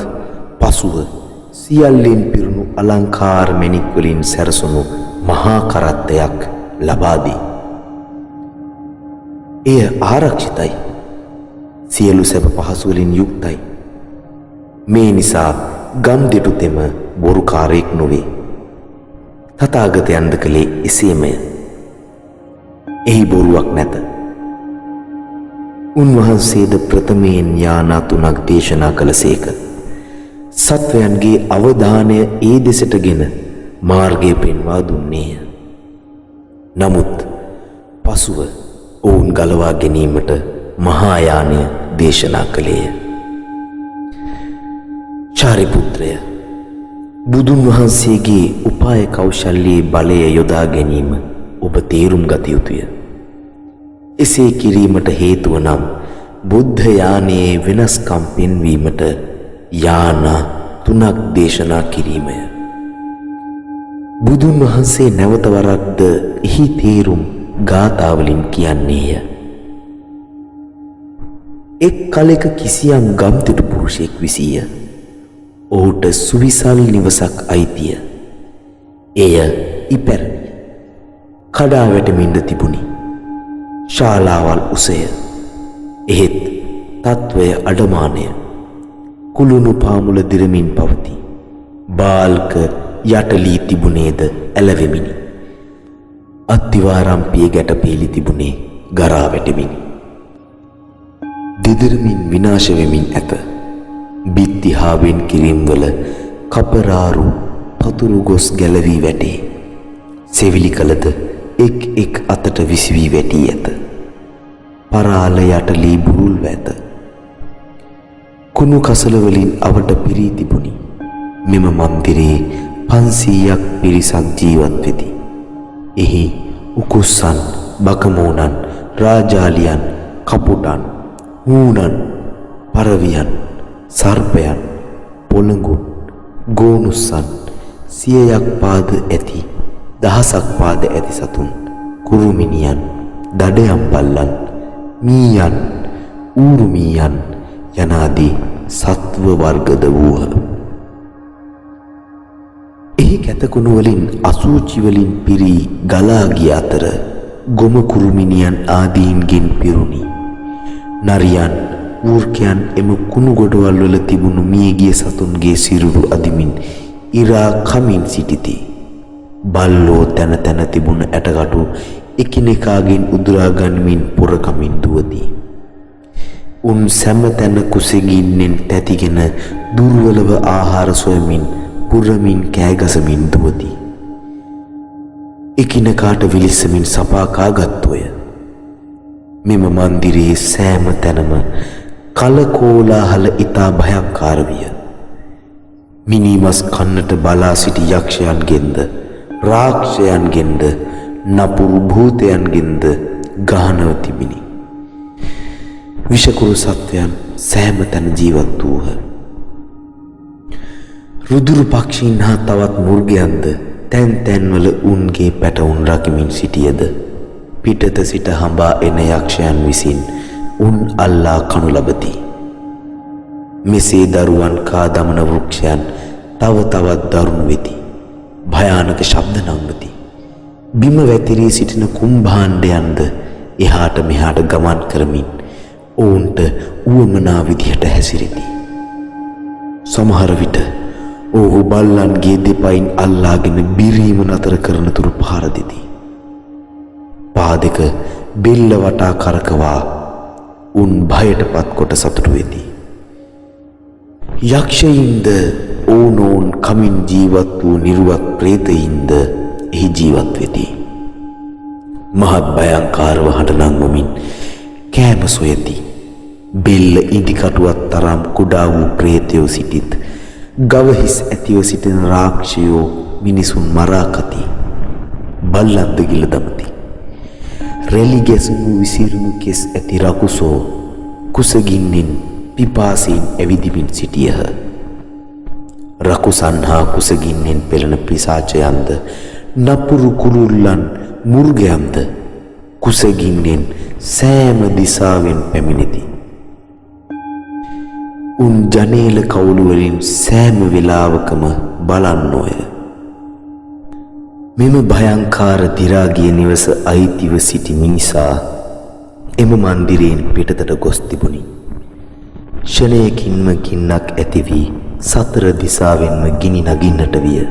පසුව සියල්ලෙන් පිරුණු අලංකාර මණික් වලින් සැරසුණු මහා කරත්තයක් ලබා දී. එය ආරක්ෂිතයි. සියලු සැප පහසු වලින් යුක්තයි. මේ නිසා ගම්දිටු තෙම බොරුකාරයෙක් නොවේ. තථාගතයන්ද කලේ එසේමය. එහි බොරුවක් නැත. උන්වහන්සේද ප්‍රථමයෙන් යානා 3ක් දේශනා කළසේක. සත්වයන්ගේ අවධානය ඒ දෙසටගෙන මාර්ගය පෙන්වා දුන්නේය. නමුත් පසුව ඔවුන් ගලවා ගැනීමට මහායානය දේශනා කළේය. ශාරිපුත්‍රය, බුදුන් වහන්සේගේ උපාය කෞශල්‍යයේ බලය යොදා ගැනීම ඔබ තේරුම් ගත යුතුය. එසේ කිරීමට හේතුව නම් බුද්ධ යානයේ වෙනස්කම් පෙන්වීමට යානා 3ක් දේශනා කිරීමය. බුදුන් වහන්සේ නැවත වරක්ද එහි තේරුම් ගාථාවලින් කියන්නේය. එක් කලෙක කිසියම් ගම්දිටු පුරුෂයෙක් විසීය. ඔහුට සුවිසල් නිවසක් අයිතිය. එය ඉපැරණි. කඩා වැටෙමින්ද තිබුණි. ශාලාවල් උසය. එහෙත් තත්වය අඩමානය. කුළුණු පාමුල දිරමින් පවති. බාල්ක යටලී තිබුණේද ඇලවෙමිනි. අත්තිවාරම්පිය ගැට පේලි තිබුණේ ගරා වැටෙමිනි. දිදිරමින් විනාශ වෙමින් ඇත. බිත්ති හා වෙන් කිරීම්වල කපරාරු පතුරු ගොස් ගැලවී වැටේ. සෙවිලි කලද එක් එක් අතට විසිවී වැටී ඇත. පරාල යටලී බුරුල්ව ඇත. කුණු කසල වලින් අවට පිරී තිබුණි. මෙම මන්දිරයේ 500ක් පිරිසක් ජීවත් වෙති. එහි උකුස්සන්, බකමෝනන්, රාජාලියන්, කපුටන්, හූනන්, පරවියන්, සර්පයන්, පොළඟුන්, ගෝනුස්සන්, 100ක් පාද ඇති, 1000ක් පාද ඇති සතුන්, කුරුමිනියන්, දඩයම් බල්ලන්, මීයන්, ඌරුමීයන් යනාදී සත්ව වර්ගද වූහ. එහි කැතකුණු වලින් අසූචි වලින් පිරී ගලා ගිය අතර ගොම කුරුමිනියන් ආදීන්ගෙන් පිරුණි. නරියන්, ඌර්කයන් එම කුණු ගොඩවල් වල තිබුණු මියගිය සතුන්ගේ සිරුරු අදිමින් ඉරා කමින් සිටිති. බල්ලෝ තැන තැන තිබුණ ඇටකටු එකිනෙකාගෙන් උදුරා ගනිමින් පොර කමින් දුවති. උන් සෑම තැන කුසගින්නෙන් තැතිගෙන දුර්වලව ආහාර සොයමින් පුරමින් කෑගසමින් දුවති. එකිනෙකාට විලිස්සමින් සපා කාගත්තුය. මෙම මන්දිරයේ සෑම තැනම කලකෝලාහල ඉතා භයංකාර විය. මිනිමස් කන්නට බලා සිටි යක්ෂයන්ගෙන්ද රාක්ෂයන්ගෙන්ද නපුරු භූතයන්ගෙන්ද ගහනව තිබිනි. විෂකුරු සත්වයන් සෑම තැන ජීවත් වූහ. රුදුරු පක්ෂීන් හා තවත් මුර්ගයන්ද තැන් තැන්වල උන්ගේ පැටවුන් රකිමින් සිටියද පිටත සිට හඹා එන යක්ෂයන් විසින් උන් අල්ලා කනු ලබති. මෙසේ දරුවන් කා දමන වෘක්ෂයන් තව තවත් දරුණු වෙති. භයානක ශබ්ද නංවති. බිම වැතිරී සිටින කුම්භාණ්ඩයන්ද එහාට මෙහාට ගමන් කරමින් ඔවුන්ට උවමනා විදිහට හැසිරෙති. සමහර විට ඔහු බල්ලන්ගේ දෙපයින් අල්ලාගෙන බිරීම නතර කරන තුරු පහර දෙති. පා දෙක බෙල්ල වටා කරකවා උන් භයටපත් කොට සතුටු වෙති. යක්ෂයින්ද ඕනෝන් කමින් ජීවත් වූ නිර්වත් ප්‍රේතයින්ද එහි ජීවත් වෙති. මහත් භයංකාරව හඬ නංවමින් කෑම සොයති. බෙල්ල ඉදිකටුවත් තරම් කුඩා වූ ප්‍රේතයෝ සිටිත් ගවහිස් ඇතිව සිටින රාක්ෂයෝ මිනිසුන් මරා කති. බල්ලන්ද ගිල දමති. රැලි ගැසුණු විසිරුණු කෙස් ඇති රකුසෝ කුසගින්නෙන් පිපාසයෙන් ඇවිදිමින් සිටියහ. රකුසන් හා කුසගින්නෙන් පෙළෙන පිසාචයන්ද නපුරු කුරුල්ලන් මුර්ගයන්ද කුසගින්නෙන් සෑම දිසාවෙන් පැමිණෙති. උන් ජනේල කවුළු වලින් සෑම වෙලාවකම බලන්නෝය. මෙම භයංකාර දිරාගිය නිවස අයිතිව සිටි මිනිසා එම මන්දිරයෙන් පිටතට ගොස් තිබුණි. ක්ෂණයකින්ම ගින්නක් ඇති වී සතර දිසාවෙන්ම ගිනි නගින්නට විය.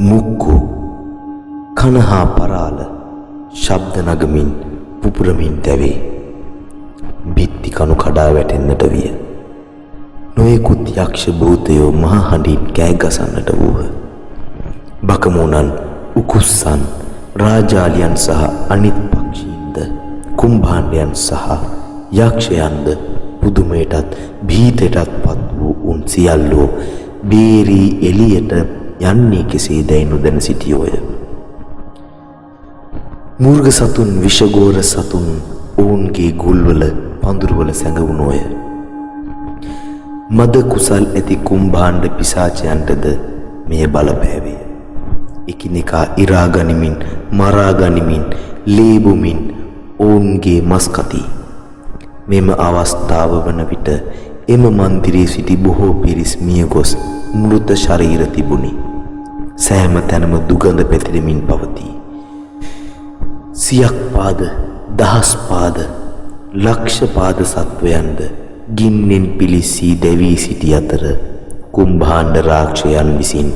මුක්කු කන හා පරාල ශබ්ද නගමින් පුපුරමින් දැවේ. බිත්ති කණු කඩා වැටෙන්නට විය. නොයෙකුත් යක්ෂ භූතයෝ මහ හඬින් කෑ ගසන්නට වූහ. බකමූණන් උකුස්සන් රාජාලියන් සහ අනිත් පක්ෂීන්ද කුම්භාණ්ඩයන් සහ යක්ෂයන්ද පුදුමයටත් භීතයටත් පත් වූ උන් සියල්ලෝ බේරී එළියට යන්නේ කෙසේදැයි නොදැන සිටියෝය. මූර්ග සතුන් විෂගෝර සතුන් ඔවුන්ගේ ගුල්වල පඳුරුවල සැඟවුණෝය. මද කුසල් ඇති කුම්භාණ්ඩ පිසාචයන්ටද මෙය බලපෑවේ. එකිනෙකා ඉරා ගනිමින් මරා ගනිමින් ලේබුමින් ඔවුන්ගේ මස් කති. මෙම අවස්ථාව වන විට එම මන්දිරයේ සිටි බොහෝ පිරිස් මිය ගොස් මෘත ශරීර තිබුණි. සෑම තැනම දුගඳ පැතිරෙමින් පවතී. 100ක් පාද, 1000 පාද, ලක්ෂ පාද සත්වයන්ද ගින්නෙන් පිලිසී දැවී සිටි අතර කුම්භාණ්ඩ රාක්ෂයන් විසින්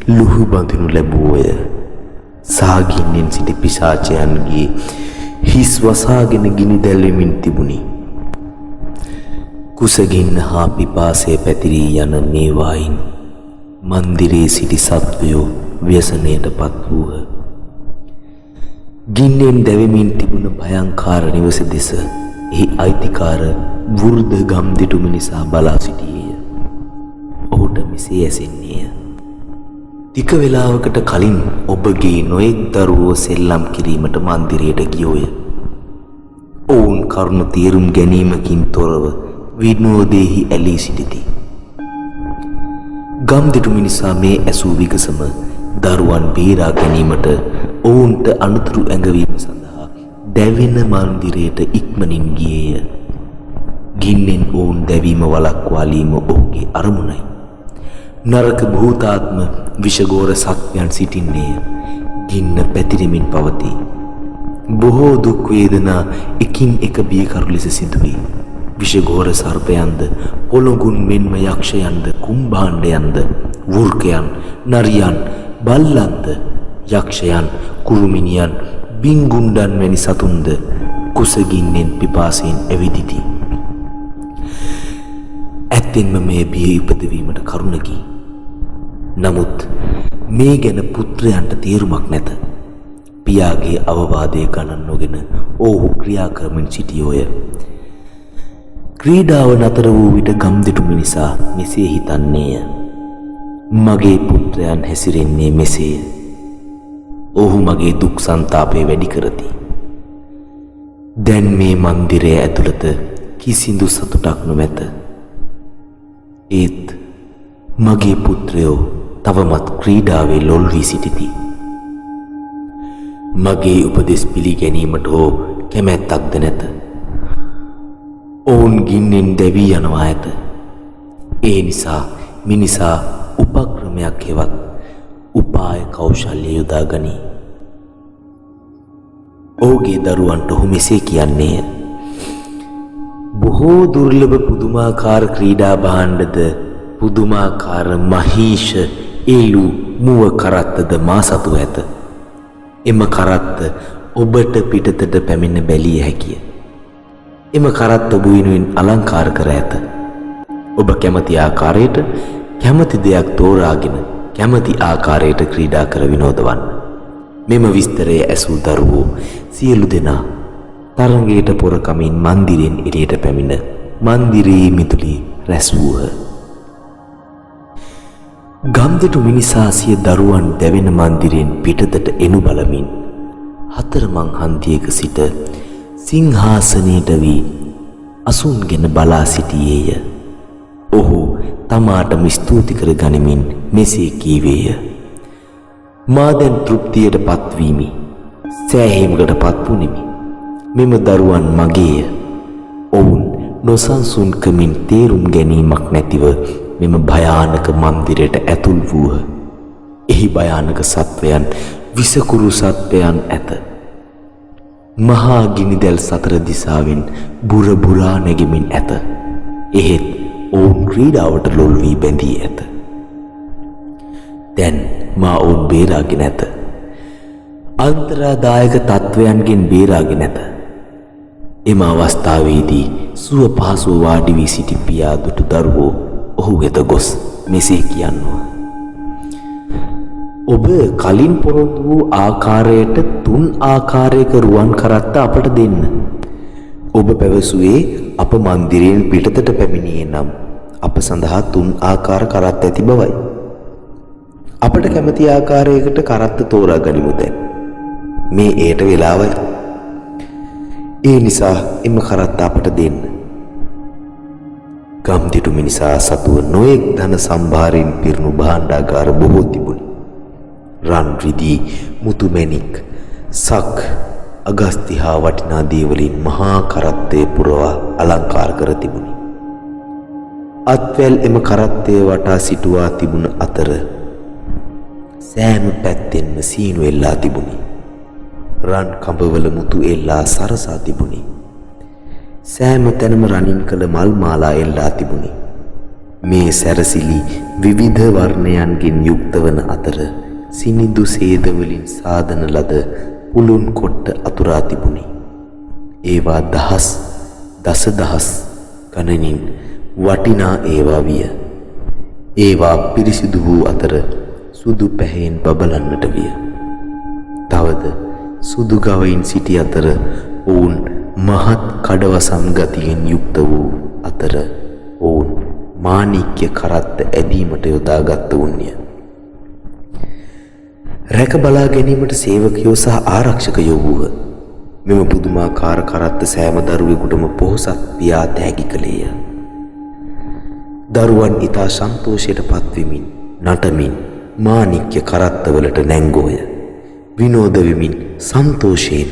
ලුහු බඳිනු ලැබුවෝය. සාගින්නෙන් සිටි පිසාචයන්ගේ හිස් වසාගෙන ගිනි දැල්වෙමින් තිබුණි. කුසගින්න හා පිපාසය පැතිරී යන මේවායින් මන්දිරයේ සිටි සත්වයෝ ව්‍යසනයට පත් වූහ. ගින්නෙන් දැවෙමින් තිබුණ භයංකාර නිවස දෙස එහි අයිතිකාර වෘද්ධ ගම්දිටු මිනිසා බලා සිටියේය. ඔහුට මෙසේ ඇසෙන්නේය. ටික වේලාවකට කලින් ඔබගේ නොයෙක් දරුවෝ සෙල්ලම් කිරීමට මන්දිරයට ගියෝය. ඔවුන් කරුණ තේරුම් ගැනීමකින් තොරව විනෝදයෙහි ඇලී සිටිති. ගම්දිටු මිනිසා මේ ඇසූ විගසම දරුවන් බේරා ගැනීමට ඔවුන්ට අනුතුරු ඇඟවීම සඳහා දැවෙන මන්දිරයට ඉක්මනින් ගියේය. ගින්නෙන් ඔවුන් දැවීම වළක්වාලීම ඔහුගේ අරමුණයි. නරක භූතාත්ම විෂගෝර සත්වයන් සිටින්නේය. ගින්න පැතිරෙමින් පවතී. බොහෝ දුක් වේදනා එකින් එක බියකරු ලෙස සිදුවේ. විෂගෝර සර්පයන්ද පොළොඟුන් මෙන්ම යක්ෂයන්ද කුම්භාණ්ඩයන්ද වෘර්කයන් නරියන් බල්ලන්ද යක්ෂයන් කුරුමිනියන් බින්ගුණ්ඩන් වැනි සතුන්ද කුසගින්නෙන් පිපාසයෙන් ඇවිදිති. ඇත්තෙන්ම මේ බිය ඉපදවීමට කරුණකි. නමුත් මේ ගැන පුත්‍රයන්ට තේරුමක් නැත. පියාගේ අවවාදය ගණන් නොගෙන ඔවුහු ක්‍රියා කරමින් සිටියෝය. ක්‍රීඩාව නතර වූ විට ගම්දිටු මිනිසා මෙසේ හිතන්නේය. මගේ පුත්‍රයන් හැසිරෙන්නේ මෙසේය. ඔහු මගේ දුක් සංතාපය වැඩි කරති. දැන් මේ මන්දිරය ඇතුළත කිසිදු සතුටක් නොමැත. ඒත් මගේ පුත්‍රයෝ තවමත් ක්‍රීඩාවේ ලොල් වී සිටිති. මගේ උපදෙස් පිළිගැනීමට හෝ කැමැත්තක්ද නැත. ඔවුන් ගින්නෙන් දැවී යනවා ඇත. ඒ නිසා මිනිසා උපක්‍රමයක් හෙවත් උපාය කෞශල්‍ය යොදා ගනී. ඔහුගේ දරුවන්ට ඔහු මෙසේ කියන්නේය. බොහෝ දුර්ලභ පුදුමාකාර ක්‍රීඩා භාණ්ඩද පුදුමාකාර මහීෂ ඒලු මුව කරත්තද මා සතු ඇත. එම කරත්ත ඔබට පිටතට පැමිණ බැලිය හැකිය. එම කරත්ත ඔබ වෙනුවෙන් අලංකාර කර ඇත. ඔබ කැමති ආකාරයට කැමති දෙයක් තෝරාගෙන කැමති ආකාරයට ක්‍රීඩා කර විනෝදවන්න. මෙම විස්තරය ඇසූ දරුවෝ සියලු දෙනා තරඟයට පොර කමින් මන්දිරයෙන් එළියට පැමිණ මන්දිරයේ මිදුලේ රැස් වූහ. ගම්දෙටු මිනිසා සිය දරුවන් දැවෙන මන්දිරයෙන් පිටතට එනු බලමින් හතරමං හන්දියක සිට සිංහාසනයට වී අසුන්ගෙන බලා සිටියේය. ඔහු තමාටම ස්තුති කර ගනිමින් මෙසේ කීවේය. මා දැන් තෘප්තියට පත්වීමි. සෑහීමකට පත්වුනිමි. මෙම දරුවන් මගේය. ඔවුන් නොසන්සුන්කමින් තේරුම් ගැනීමක් නැතිව මෙම භයානක මන්දිරයට ඇතුල් වූහ. එහි භයානක සත්වයන් විසකුරු සත්වයන් ඇත. මහා ගිනිදැල් සතර දිසාවෙන් බුර බුරා නැගෙමින් ඇත. එහෙත් ඔවුන් ක්‍රීඩාවට ලොල් වී බැඳී ඇත. දැන් මා ඔවුන් බේරාගෙන ඇත. අන්තරාදායක තත්වයන්ගෙන් බේරාගෙන ඇත. එම අවස්ථාවේදී සුව පහසුව වාඩි වී සිටි පියා දුටු දරුවෝ ඔහු වෙත ගොස් මෙසේ කියනවා. ඔබ කලින් පොරොන්දු වූ ආකාරයට 3 ආකාරයක රුවන් කරත්ත අපට දෙන්න. ඔබ පැවසුවේ අප මන්දිරයෙන් පිටතට පැමිණියේ නම් අප සඳහා 3 ආකාර කරත්ත ඇති බවයි. අපට කැමති ආකාරයකට කරත්ත තෝරා ගනිමු දැන්. මේ ඒට වෙලාවයි. ඒ නිසා එම කරත්ත අපට දෙන්න. ගම්දිටු මිනිසා සතුව නොයෙක් ධන සම්භාරයෙන් පිරුණු භාණ්ඩාගාර බොහෝ තිබුණි. රන් රිදී මුතුමැණික් සක් අගස්ති හා වටිනා දේවලින් මහා කරත්තය පුරවා අලංකාර කර තිබුණි. අත්වැල් එම කරත්තය වටා සිටුවා තිබුණ අතර සෑම පැත්තෙන්ම සීනු එල්ලා තිබුණි. රන් කඹවල මුතු එල්ලා සරසා තිබුණි. සෑම තැනම රනින් කළ මල් මාලා එල්ලා තිබුණි. මේ සැරසිලි විවිධ වර්ණයන්ගෙන් යුක්ත වන අතර සිනිඳු සේද වලින් සාදන ලද පුළුන් කොට්ට අතුරා තිබුණි. ඒවා දහස් දසදහස් ගණනින් වටිනා ඒවා විය. ඒවා පිරිසිදු වූ අතර සුදු පැහැයෙන් බබලන්නට විය. තවද සුදු ගවයින් සිටි අතර ඔවුන් මහත් කඩවසම් ගතියෙන් යුක්ත වූ අතර ඔවුන් මාණික්‍ය කරත්ත ඇදීමට යොදාගත් වුන්ය. රැක බලා ගැනීමට සේවකයෝ සහ ආරක්ෂකයෝ වූහ. මෙම පුදුමාකාර කරත්ත සෑම දරුවෙකුටම පොහොසත් පියා තෑගි කළේය. දරුවන් ඊතා සන්තෝෂයට පත්වෙමින් නටමින් මාණික්‍ය කරත්තවලට නැංගෝය. විනෝද වෙමින් සන්තෝෂයෙන්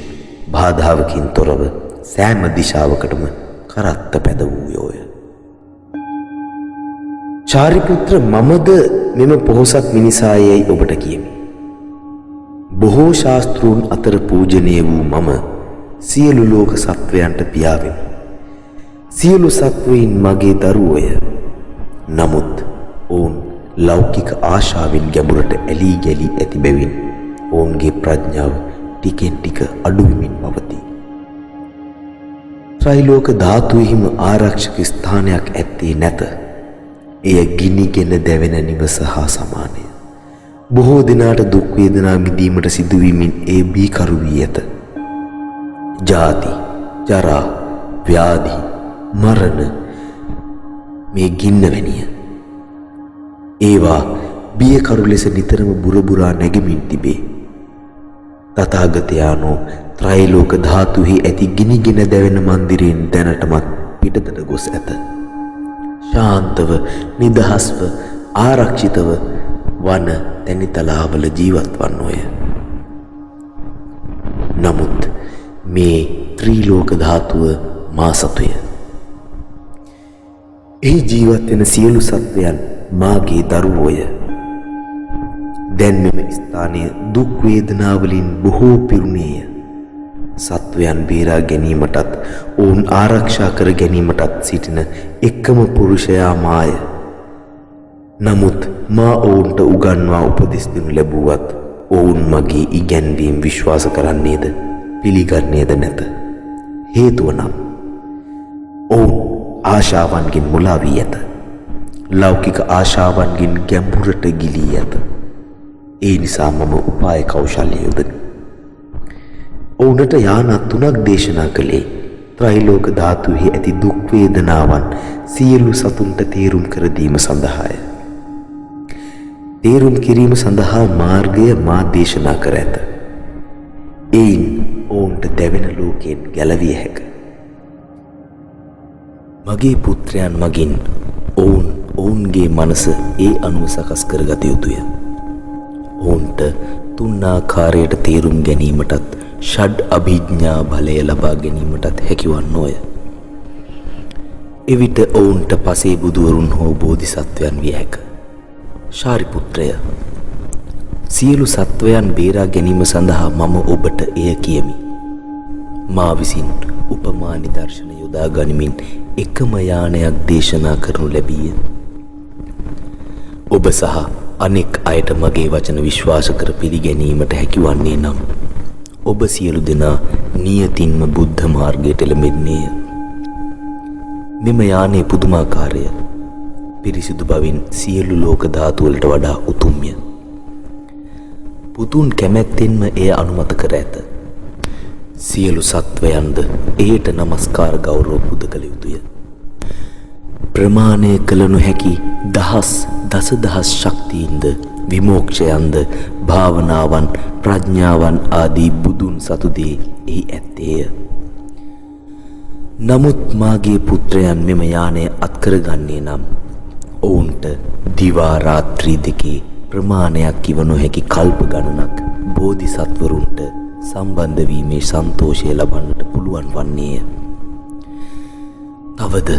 බාධාවකින් තොරව සෑම දිශාවකටම කරත්ත පැදවූයෝය. චාරිපුත්‍ර මමද මෙම පොහොසත් මිනිසායයි ඔබට කියමි. බොහෝ ශාස්ත්‍රූන් අතර පූජනීය වූ මම සියලු ලෝක සත්වයන්ට පියාවෙමි. සියලු සත්වයින් මගේ දරුවෝය. නමුත් ඔවුන් ලෞකික ආශාවෙන් ගැඹුරට ඇලී ගැලී ඇති බැවින් ඔවුන්ගේ ප්‍රඥාව ටිකෙන් ටික අඩු වෙමින් පවතී. ත්‍රිලෝක ධාතුෙහිම ආරක්ෂක ස්ථානයක් ඇත්තේ නැත. එය ගිනිගෙන දැවෙන නිවස හා සමානය. බොහෝ දිනාට දුක් වේදනා විඳීමට සිදුවීමෙන් ඒ බීකරු වී ඇත. ජාති, ජරා, ව්‍යාධි, මරණ මේ ගින්න වැනිය. ඒවා බියකරු ලෙස නිතරම බුරබුරා නැගෙමින් තිබේ. තථාගතයාණෝ ත්‍රිලෝක ධාතුෙහි ඇති ගිනිගෙන දැවෙන මන්දිරයෙන් දැනටමත් පිටතට ගොස් ඇත. ශාන්තව, නිදහස්ව, ආරක්ෂිතව වන තැනිතලාවල ජීවත් වන්නෝය. නමුත් මේ ත්‍රිලෝක ධාතුව මා සතුය. එහි ජීවත් වෙන සියලු සත්වයන් මාගේ දරුවෝය. දැන් මෙම ස්ථානය දුක් වේදනා වලින් බොහෝ පිරුණේය. සත්වයන් බේරා ගැනීමටත් ඔවුන් ආරක්ෂා කර ගැනීමටත් සිටින එකම පුරුෂයා මාය. නමුත් මා ඔවුන්ට උගන්වා උපදෙස් දෙනු ලැබුවත් ඔවුන් මගේ ඉගැන්වීම් විශ්වාස කරන්නේද පිළිගන්නේද නැත. හේතුව නම් ඔවුන් ආශාවන්ගෙන් මුලා වී ඇත. ලෞකික ආශාවන්ගෙන් ගැඹුරට ගිලී ඇත. ඒ නිසා මම උපාය කෞශල්‍ය යොදමි. ඔවුනට යානා 3ක් දේශනා කළේ ත්‍රිලෝක ධාතුවේ ඇති දුක් වේදනාවන් සියලු සතුන්ට තේරුම් කර දීම සඳහාය. තේරුම් කිරීම සඳහා මාර්ගය මා දේශනා කර ඇත. එයින් ඔවුන්ට දැවෙන ලෝකයෙන් ගැලවිය හැක. මගේ පුත්‍රයන් මගින් ඔවුන්ගේ මනස ඒ අනුව සකස් කරගත යුතුය. ඔවුන්ට 3 ආකාරයට තේරුම් ගැනීමටත් ෂඩ් අභිඥා බලය ලබා ගැනීමටත් හැකිවන්නෝය. එවිට ඔවුන්ට පසේ බුදුවරුන් හෝ බෝධිසත්වයන් විය හැක. ශාරිපුත්‍රය, සියලු සත්වයන් බේරා ගැනීම සඳහා මම ඔබට එය කියමි. මා විසින් උපමා නිදර්ශන යොදා ගනිමින් එකම යානයක් දේශනා කරනු ලැබීය. ඔබ සහ අනෙක් අයට මගේ වචන විශ්වාස කර පිළිගැනීමට හැකිවන්නේ නම් ඔබ සියලු දෙනා නියතින්ම බුද්ධ මාර්ගයට එළඹෙන්නේය. මෙම යානයේ පුදුමාකාරය, පිරිසිදු බවින් සියලු ලෝක ධාතු වලට වඩා උතුම්ය. පුතුන් කැමැත්තෙන්ම එය අනුමත කර ඇත. සියලු සත්වයන්ද එයට නමස්කාර ගෞරව පුද කළ යුතුය. ප්‍රමාණය කළ නොහැකි දසදහස් ශක්තියින්ද විමෝක්ෂයන්ද භාවනාවන් ප්‍රඥාවන් ආදී බුදුන් සතුදේ එහි ඇත්තේය. නමුත් මාගේ පුත්‍රයන් මෙම යානය අත්කරගන්නේ නම් ඔවුන්ට දිවා රාත්‍රී දෙකේ ප්‍රමාණයක් කිව නොහැකි කල්ප ගණනක් බෝධිසත්වරුන්ට සම්බන්ධ වීමේ සන්තෝෂය ලබන්නට පුළුවන් වන්නේය. තවද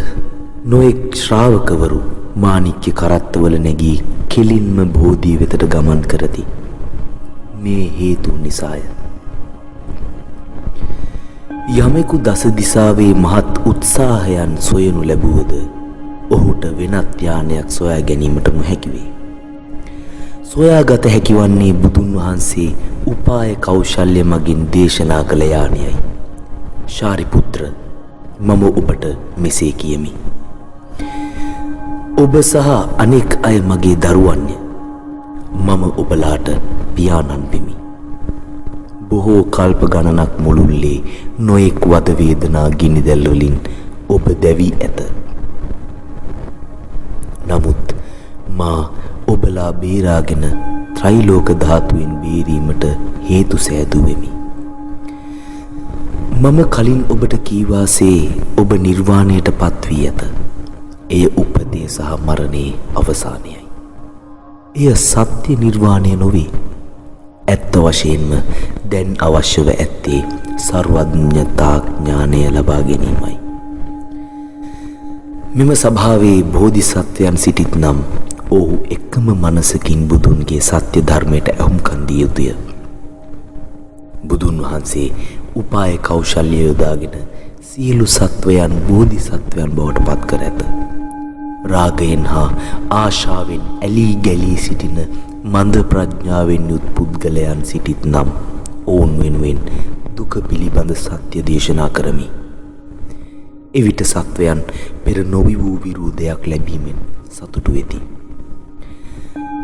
නොඑක් ශ්‍රාවකවරු මාණික්‍ය කරත්තවල නැගී කෙලින්ම බෝධිය වෙතට ගමන් කරති. මේ හේතු නිසාය. යමෙකු දස දිසාවේ මහත් උත්සාහයන් සොයනු ලැබුවද ඔහුට වෙනත් යානයක් සොයා ගැනීමට නොහැකි වේ. සොයාගත හැකි වන්නේ බුදුන් වහන්සේ උපාය කෞශල්‍ය මගින් දේශනා කළ යානයයි. ශාරිපුත්‍ර, මම ඔබට මෙසේ කියමි. ඔබ සහ අනෙක් අය මගේ දරුවන්ය. මම ඔබලාට පියාණන් වෙමි. බොහෝ කල්ප ගණනක් මුළුල්ලේ නොයෙක් වද වේදනා ගිනිදැල් වලින් ඔබ දැවී ඇත. නමුත් මා ඔබලා බේරාගෙන ත්‍රිලෝක ධාතුවෙන් බේරීමට හේතු සෑදුවෙමි. මම කලින් ඔබට කීවාසේ ඔබ නිර්වාණයට පත්වී ඇත. එය උපතේ සහ මරණයේ අවසානයයි. එය සත්‍ය නිර්වාණය නොවේ. ඇත්ත වශයෙන්ම දැන් අවශ්‍යව ඇත්තේ සර්වඥතා ඥානය ලබා ගැනීමයි. මෙම සභාවේ බෝධිසත්වයන් සිටිත් නම් ඔහු එකම මනසකින් බුදුන්ගේ සත්‍ය ධර්මයට ඇහුම්කන් දිය යුතුය. බුදුන් වහන්සේ උපාය කෞශල්‍ය යොදාගෙන සියලු සත්වයන් බෝධිසත්වයන් බවට පත් කර ඇත. රාගයෙන් හා ආශාවෙන් ඇලී ගැලී සිටින මන්ද ප්‍රඥාවෙන් යුත් පුද්ගලයන් සිටිත් නම් ඔවුන් වෙනුවෙන් දුක පිළිබඳ සත්‍ය දේශනා කරමි. එවිට සත්වයන් පෙර නොවි වූ විරෝධයක් ලැබීමෙන් සතුටු වෙති.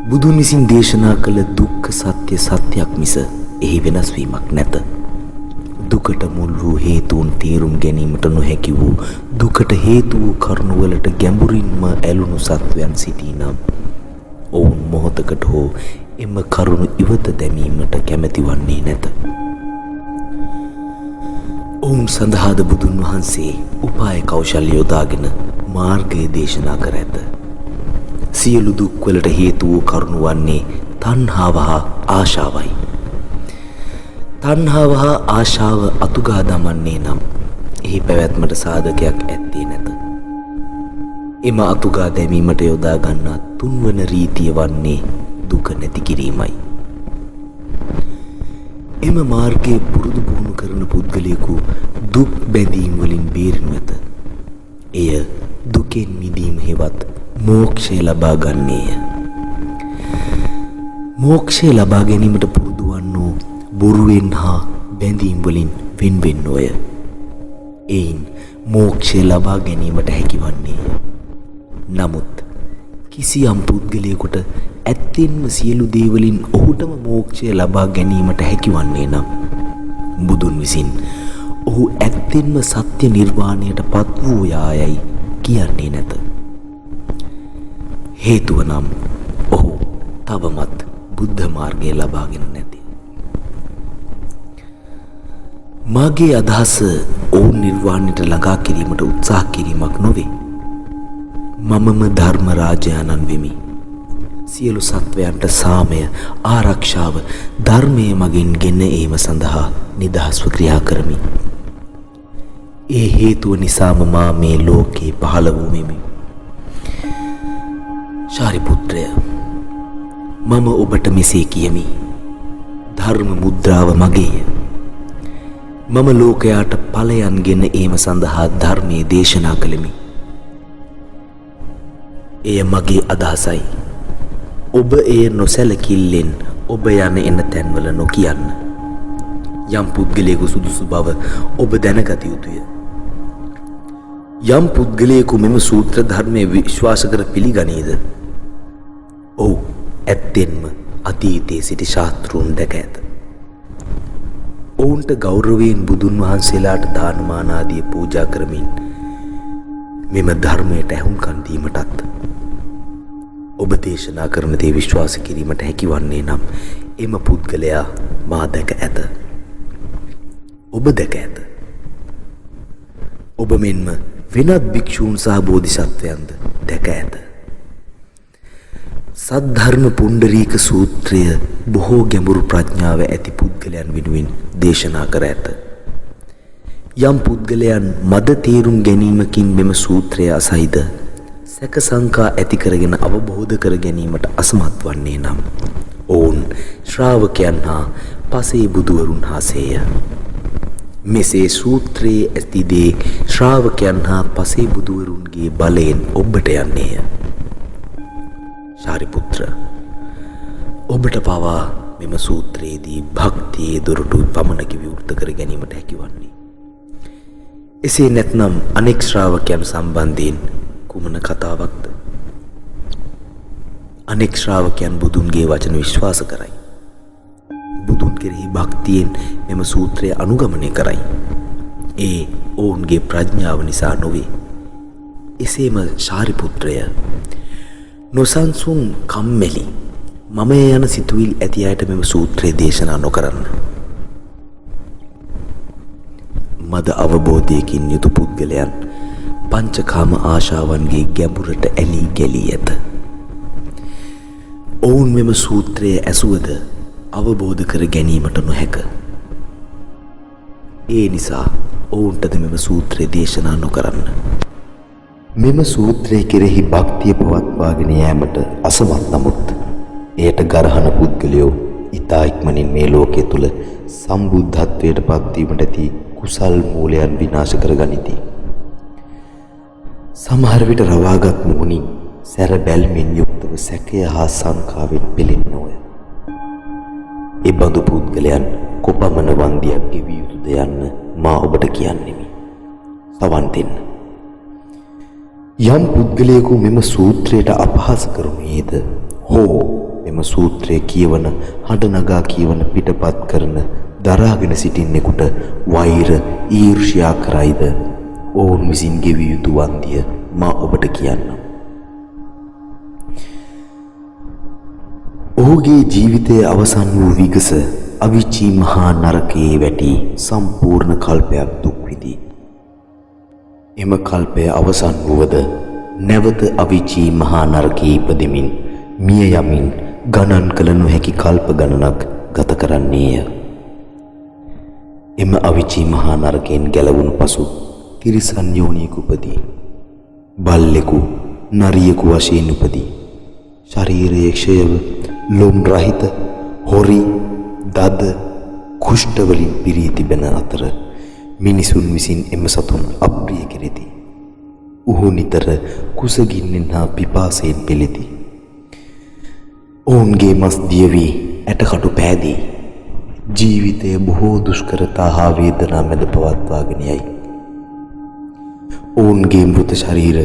බුදුන් විසින් දේශනා කළ දුක්ඛ සත්‍ය සත්‍යයක් මිස එහි වෙනස් වීමක් නැත. දුකට මුල් වූ හේතුන් තේරුම් ගැනීමට නොහැකි වූ දුකට හේතු වූ කරුණවලට ගැඹුරින්ම ඇලුණු සත්වයන් සිටීනම් ඔවුන් මොහොතකට හෝ එම කරුණු ඉවත දැමීමට කැමැති වන්නේ නැත. ඔවුන් සඳහාද බුදුන් වහන්සේ උපාය කෞශල්‍ය යොදාගෙන මාර්ගය දේශනා කර ඇත. සියලු දුක්වලට හේතු වූ කරුණු වන්නේ තණ්හාව හා ආශාවයි. තණ්හාව හා ආශාව අතුගා දමන්නේ නම් එහි පැවැත්මට සාධකයක් ඇත්තේ නැත. එම අතුගා දැමීමට යොදා ගන්නා තුන්වන රීතිය වන්නේ දුක නැති කිරීමයි. එම මාර්ගයේ පුරුදු පුහුණු කරන පුද්ගලයෙකු දුක් බැඳීම් වලින් බේරෙනු ඇත. එය දුකෙන් මිදීම හෙවත් මෝක්ෂය ලබා ගන්නේය. මෝක්ෂය ලබා ගැනීමට පුරුදු වන්නෝ බොරුවෙන් හා බැඳීම් වලින් වෙන්වෙන්නෝය. එයින් මෝක්ෂය ලබා ගැනීමට හැකිවන්නේය. නමුත් කිසියම් පුද්ගලයෙකුට ඇත්තෙන්ම සියලු දේ වලින් ඔහුටම මෝක්ෂය ලබා ගැනීමට හැකිවන්නේ නම් බුදුන් විසින් ඔහු ඇත්තෙන්ම සත්‍ය නිර්වාණයට පත් වූයායයි කියන්නේ නැත. හේතුව නම් ඔහු තවමත් බුද්ධ මාර්ගය ලබාගෙන නැති. මාගේ අදහස ඔවුන් නිර්වාණයට ළඟා කිරීමට උත්සාහ කිරීමක් නොවේ. මමම ධර්ම රාජයාණන් වෙමි. සියලු සත්වයන්ට සාමය ආරක්ෂාව ධර්මයේ මගින් ගෙන ඒම සඳහා නිදහස්ව ක්‍රියා කරමි. ඒ හේතුව නිසාම මා මේ ලෝකේ පහළ වූෙමි. ශාරිපුත්‍රය, මම ඔබට මෙසේ කියමි. ධර්ම මුද්‍රාව මගේය. මම ලෝකයාට ඵලයන් ගෙන ඒම සඳහා ධර්මයේ දේශනා කළෙමි. එය මගේ අදහසයි. ඔබ එය නොසැලකිල්ලෙන් ඔබ යන එන තැන්වල නොකියන්න. යම් පුද්ගලයෙකු සුදුසු බව ඔබ දැනගත යුතුය. යම් පුද්ගලයෙකු මෙම සූත්‍ර ධර්මයේ විශ්වාස කර පිළිගනීද? ඔව්, ඇත්තෙන්ම අතීතයේ සිටි ශාස්ත්‍රූන් දැක ඇත. ඔවුන්ට ගෞරවයෙන් බුදුන් වහන්සේලාට දානමාන ආදී පූජා කරමින් මෙම ධර්මයට ඇහුම්කන් දීමටත් ඔබ දේශනා කරන දේ විශ්වාස කිරීමට හැකිවන්නේ නම් එම පුද්ගලයා මා දැක ඇත. ඔබ දැක ඇත. ඔබ මෙන්ම වෙනත් භික්ෂූන් සහ බෝධිසත්වයන්ද දැක ඇත. සද්ධර්ම පුණ්ඩරීක සූත්‍රය බොහෝ ගැඹුරු ප්‍රඥාව ඇති පුද්ගලයන් වෙනුවෙන් දේශනා කර ඇත. යම් පුද්ගලයන් මද තේරුම් ගැනීමකින් මෙම සූත්‍රය අසයිද සැක සංකා ඇති කරගෙන අවබෝධ කර ගැනීමට අසමත් වන්නේ නම් ඔවුන් ශ්‍රාවකයන් හා පසේ බුදුවරුන් හාසේය. මෙසේ සූත්‍රයේ ඇති දේ ශ්‍රාවකයන් හා පසේ බුදුවරුන්ගේ බලයෙන් ඔබට යන්නේය. ශාරිපුත්‍ර, ඔබට පවා මෙම සූත්‍රයේදී භක්තියේ දොරටු පමණක විවෘත කර ගැනීමට හැකිවන්නේ. එසේ නැත්නම් අනෙක් ශ්‍රාවකයන් සම්බන්ධයෙන් කුමන කතාවක්ද? අනෙක් ශ්‍රාවකයන් බුදුන්ගේ වචන විශ්වාස කරයි. බුදුන් කෙරෙහි භක්තියෙන් මෙම සූත්‍රය අනුගමනය කරයි. ඒ ඔවුන්ගේ ප්‍රඥාව නිසා නොවේ. එසේම ශාරිපුත්‍රය, නොසන්සුන් කම්මැලි මමය යන සිතුවිලි ඇති අයට මෙම සූත්‍රය දේශනා නොකරන්න. මද අවබෝධයකින් යුතු පුද්ගලයන් පංචකාම ආශාවන්ගේ ගැඹුරට ඇලී ගැලී ඇත. ඔවුන් මෙම සූත්‍රය ඇසුවද අවබෝධ කර ගැනීමට නොහැක. ඒ නිසා ඔවුන්ටද මෙම සූත්‍රය දේශනා නොකරන්න. මෙම සූත්‍රය කෙරෙහි භක්තිය පවත්වාගෙන යෑමට අසමත් නමුත් එයට ගරහන පුද්ගලයෝ ඉතා ඉක්මනින් මේ ලෝකයේ තුල සම්බුද්ධත්වයට පත්වීමට ඇති කුසල් මූලයන් විනාශ කර ගනිති. සමහර විට රවාගත් මුහුණින් සැර බැල්මින් යුක්තව සැකය හා සංකාවෙන් පෙළෙන්නෝය. ඒ බඳු පුද්ගලයන් කොපමණ වන්දියක් ගෙවිය යුතුද යන්න මා ඔබට කියන්නෙමි. සවන් දෙන්න. යම් පුද්ගලයෙකු මෙම සූත්‍රයට අපහාස කරුණේද හෝ මෙම සූත්‍රය කියවන හඬ නගා කියවන පිටපත් කරන දරාගෙන සිටින්නෙකුට වෛර ඊර්ෂ්‍යා කරයිද ඔවුන් විසින් ගෙවිය යුතු වන්දිය මා ඔබට කියන්නම්. ඔහුගේ ජීවිතයේ අවසන් වූ විගස අවිචී මහා නරකයේ වැටි සම්පූර්ණ කල්පයක් දුක් විඳී. එම කල්පය අවසන් වුවද නැවත අවිචී මහා නරකයේ ඉපදෙමින් මිය යමින් ගණන් කළ නොහැකි කල්ප ගණනක් ගත කරන්නේය. එම අවිචී මහා නරකයෙන් ගැලවුණු පසු තිරිසන් යෝනියක උපදී. බල්ලෙකු නරියෙකු වශයෙන් උපදී. ශරීරයේ ක්ෂයව ලොම් රහිත හොරි දද කුෂ්ඨ වලින් පිරී තිබෙන අතර මිනිසුන් විසින් එම සතුන් අප්‍රිය කෙරෙති. ඔහු නිතර කුසගින්නෙන් හා පිපාසයෙන් පෙළෙති. ඔවුන්ගේ මස් දිය වී ඇටකටු පෑදී. ජීවිතය බොහෝ දුෂ්කරතා හා වේදනා මැද පවත්වාගෙන යයි. ඔවුන්ගේ මෘත ශරීර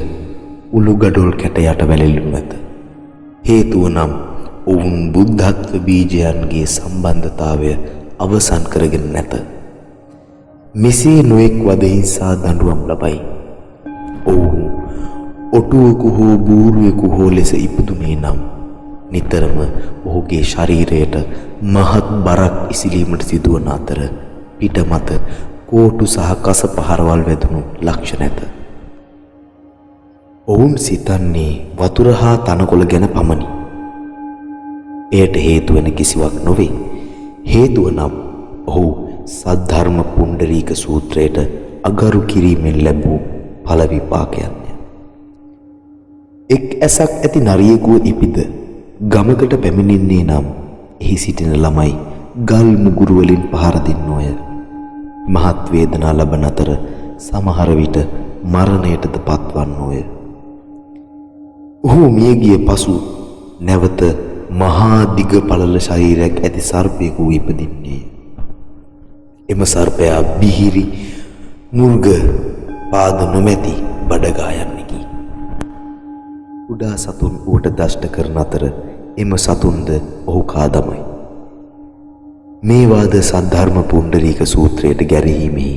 උළු ගඩොල් කැට යට වැළලු නැත. හේතුව නම් ඔවුන් බුද්ධත්ව බීජයන්ගේ සම්බන්ධතාවය අවසන් කරගෙන නැත. මෙසේ නොයෙක් වද හිංසා දඬුවම් ලබයි. ඔවුහු ඔටුවකු හෝ බූරුවෙකු හෝ ලෙස ඉපදුනේ නම් නිතරම ඔහුගේ ශරීරයට මහත් බරක් ඉසිලීමට සිදුවන අතර පිට මත කෝටු සහ කස පහරවල් වැදුණු ලක්ෂණ ඇත. ඔවුන් සිතන්නේ වතුර හා තනකොළ ගැන පමණි. එයට හේතු වෙන කිසිවක් නොවේ. හේතුව නම් ඔහු සද්ධර්ම පුණ්ඩරීක සූත්‍රයට අගරු කිරීමෙන් ලැබූ ඵල විපාකයන්ය. එක් ඇසක් ඇති නරියෙකුව ඉපිද ගමකට පැමිණෙන්නේ නම් එහි සිටින ළමයි ගල් මුගුරු වලින් පහර දෙන්නෝය. මහත් වේදනා ලබන අතර සමහර විට මරණයටද පත්වන්නෝය. ඔහු මිය ගිය පසු නැවත මහා දිග පළල ශරීරයක් ඇති සර්පයෙකු ඉපදින්නේය. එම සර්පයා බිහිරි මුර්ග පාද නොමැති බඩගායන්නකි. කුඩා සතුන් ඌට දෂ්ට කරන අතර එම සතුන්ද ඔහු කාදමයි. මේ වාද සද්ධර්ම පුණ්ඩරීක සූත්‍රයට ගැරහීමෙහි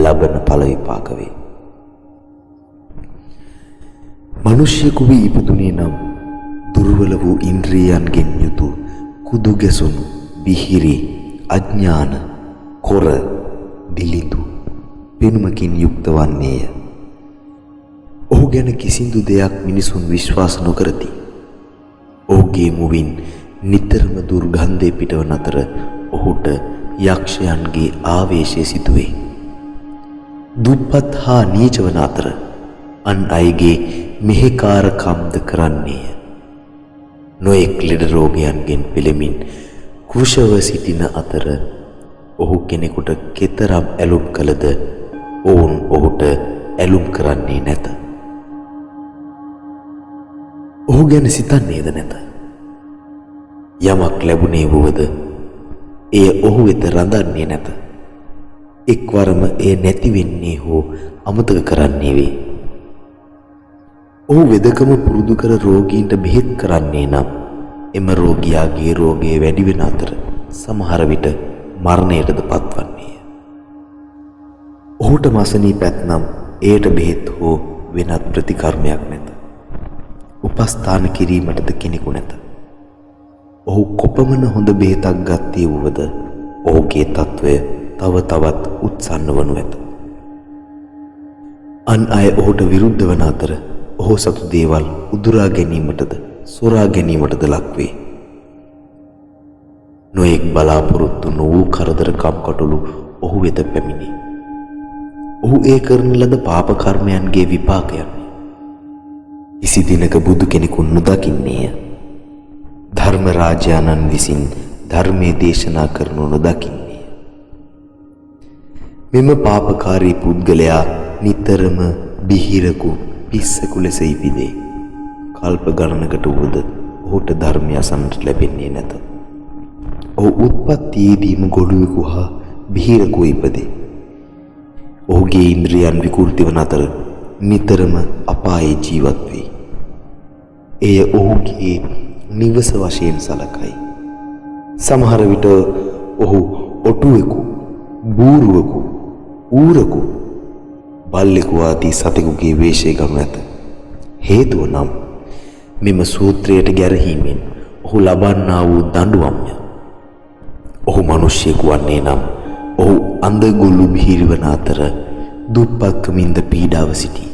ලබන ඵල විපාක වේ. මිනිසෙකු වී ඉපදුනේ නම් දුර්වල වූ ඉන්ද්‍රියයන්ගෙන් යුතු කුදු ගැසුණු බිහිරි අඥාන කොර දිලිඳු පෙනුමකින් යුක්ත වන්නේය. ඔහු ගැන කිසිදු දෙයක් මිනිසුන් විශ්වාස නොකරති. ඔහුගේ මුවින් නිතරම දුර්ගන්ධය පිටවන අතර ඔහුට යක්ෂයන්ගේ ආවේශය සිදුවේ. දුප්පත් හා නීච වන අතර අන් අයගේ මෙහෙකාරකම්ද කරන්නේය. නොයෙක් ලෙඩ රෝගයන්ගෙන් පෙළෙමින් කුෂව සිටින අතර ඔහු කෙනෙකුට කෙතරම් ඇලුම් කළද ඔවුන් ඔහුට ඇලුම් කරන්නේ නැත. ඔහු ගැන සිතන්නේද නැත. යමක් ලැබුණේ වුවද එය ඔහු වෙත රඳන්නේ නැත. එක්වරම එය නැති වෙන්නේ හෝ අමතක කරන්නේ වේ. ඔහු වෙදකම පුරුදු කර රෝගීන්ට බෙහෙත් කරන්නේ නම් එම රෝගියාගේ රෝගය වැඩි වෙන අතර සමහර විට මරණයටද පත්වන්නේය. ඔහුට මසනීප ඇත්නම් එයට බෙහෙත් හෝ වෙනත් ප්‍රතිකර්මයක් නැත. උපස්ථාන කිරීමටද කෙනෙකු නැත. ඔහු කොපමණ හොඳ බෙහෙතක් ගත්තේ වුවද ඔහුගේ තත්වය තව තවත් උත්සන්න වනු ඇත. අන් අය ඔහුට විරුද්ධ වන අතර ඔහු සතු දේවල් උදුරා ගැනීමටද සොරා ගැනීමටද ලක්වේ. නොයෙක් බලාපොරොත්තු නොවූ කරදරකම් කටළු ඔහු වෙත පැමිණේ. ඔහු ඒ කරන ලද පාප කර්මයන්ගේ විපාකයන් කිසි දිනක බුදු කෙනෙකු නොදකින්නේය. ධර්ම රාජානන් විසින් ධර්මයේ දේශනා කරනු නොදකින්නේය. මෙම පාපකාරී පුද්ගලයා නිතරම බිහිරකු පිස්සකු ලෙස ඉපිදේ. කල්ප ගණනකට වුවද ඔහුට ධර්මය අසන්නට ලැබෙන්නේ නැත. ඔහු උත්පත්තියේදීම ගොළුවෙකු හා බිහිරකු ඉපදේ. ඔහුගේ ඉන්ද්‍රියන් විකෘති වන අතර නිතරම අපායේ ජීවත් වේ. එය ඔහුගේ නිවස වශයෙන් සලකයි. සමහර විට ඔහු ඔටුවෙකු, බූරුවෙකු, ඌරකු, බල්ලෙකු ආදී සතෙකුගේ වේශය ගනු ඇත. හේතුව නම් මෙම සූත්‍රයට ගැරහීමෙන් ඔහු ලබන්නා වූ දඬුවම්ය. ඔහු මිනිසෙකු වන්නේ නම් ඔහු අඳගොළු බිහිරි වන අතර දුප්පත්කමින්ද පීඩාව සිටී.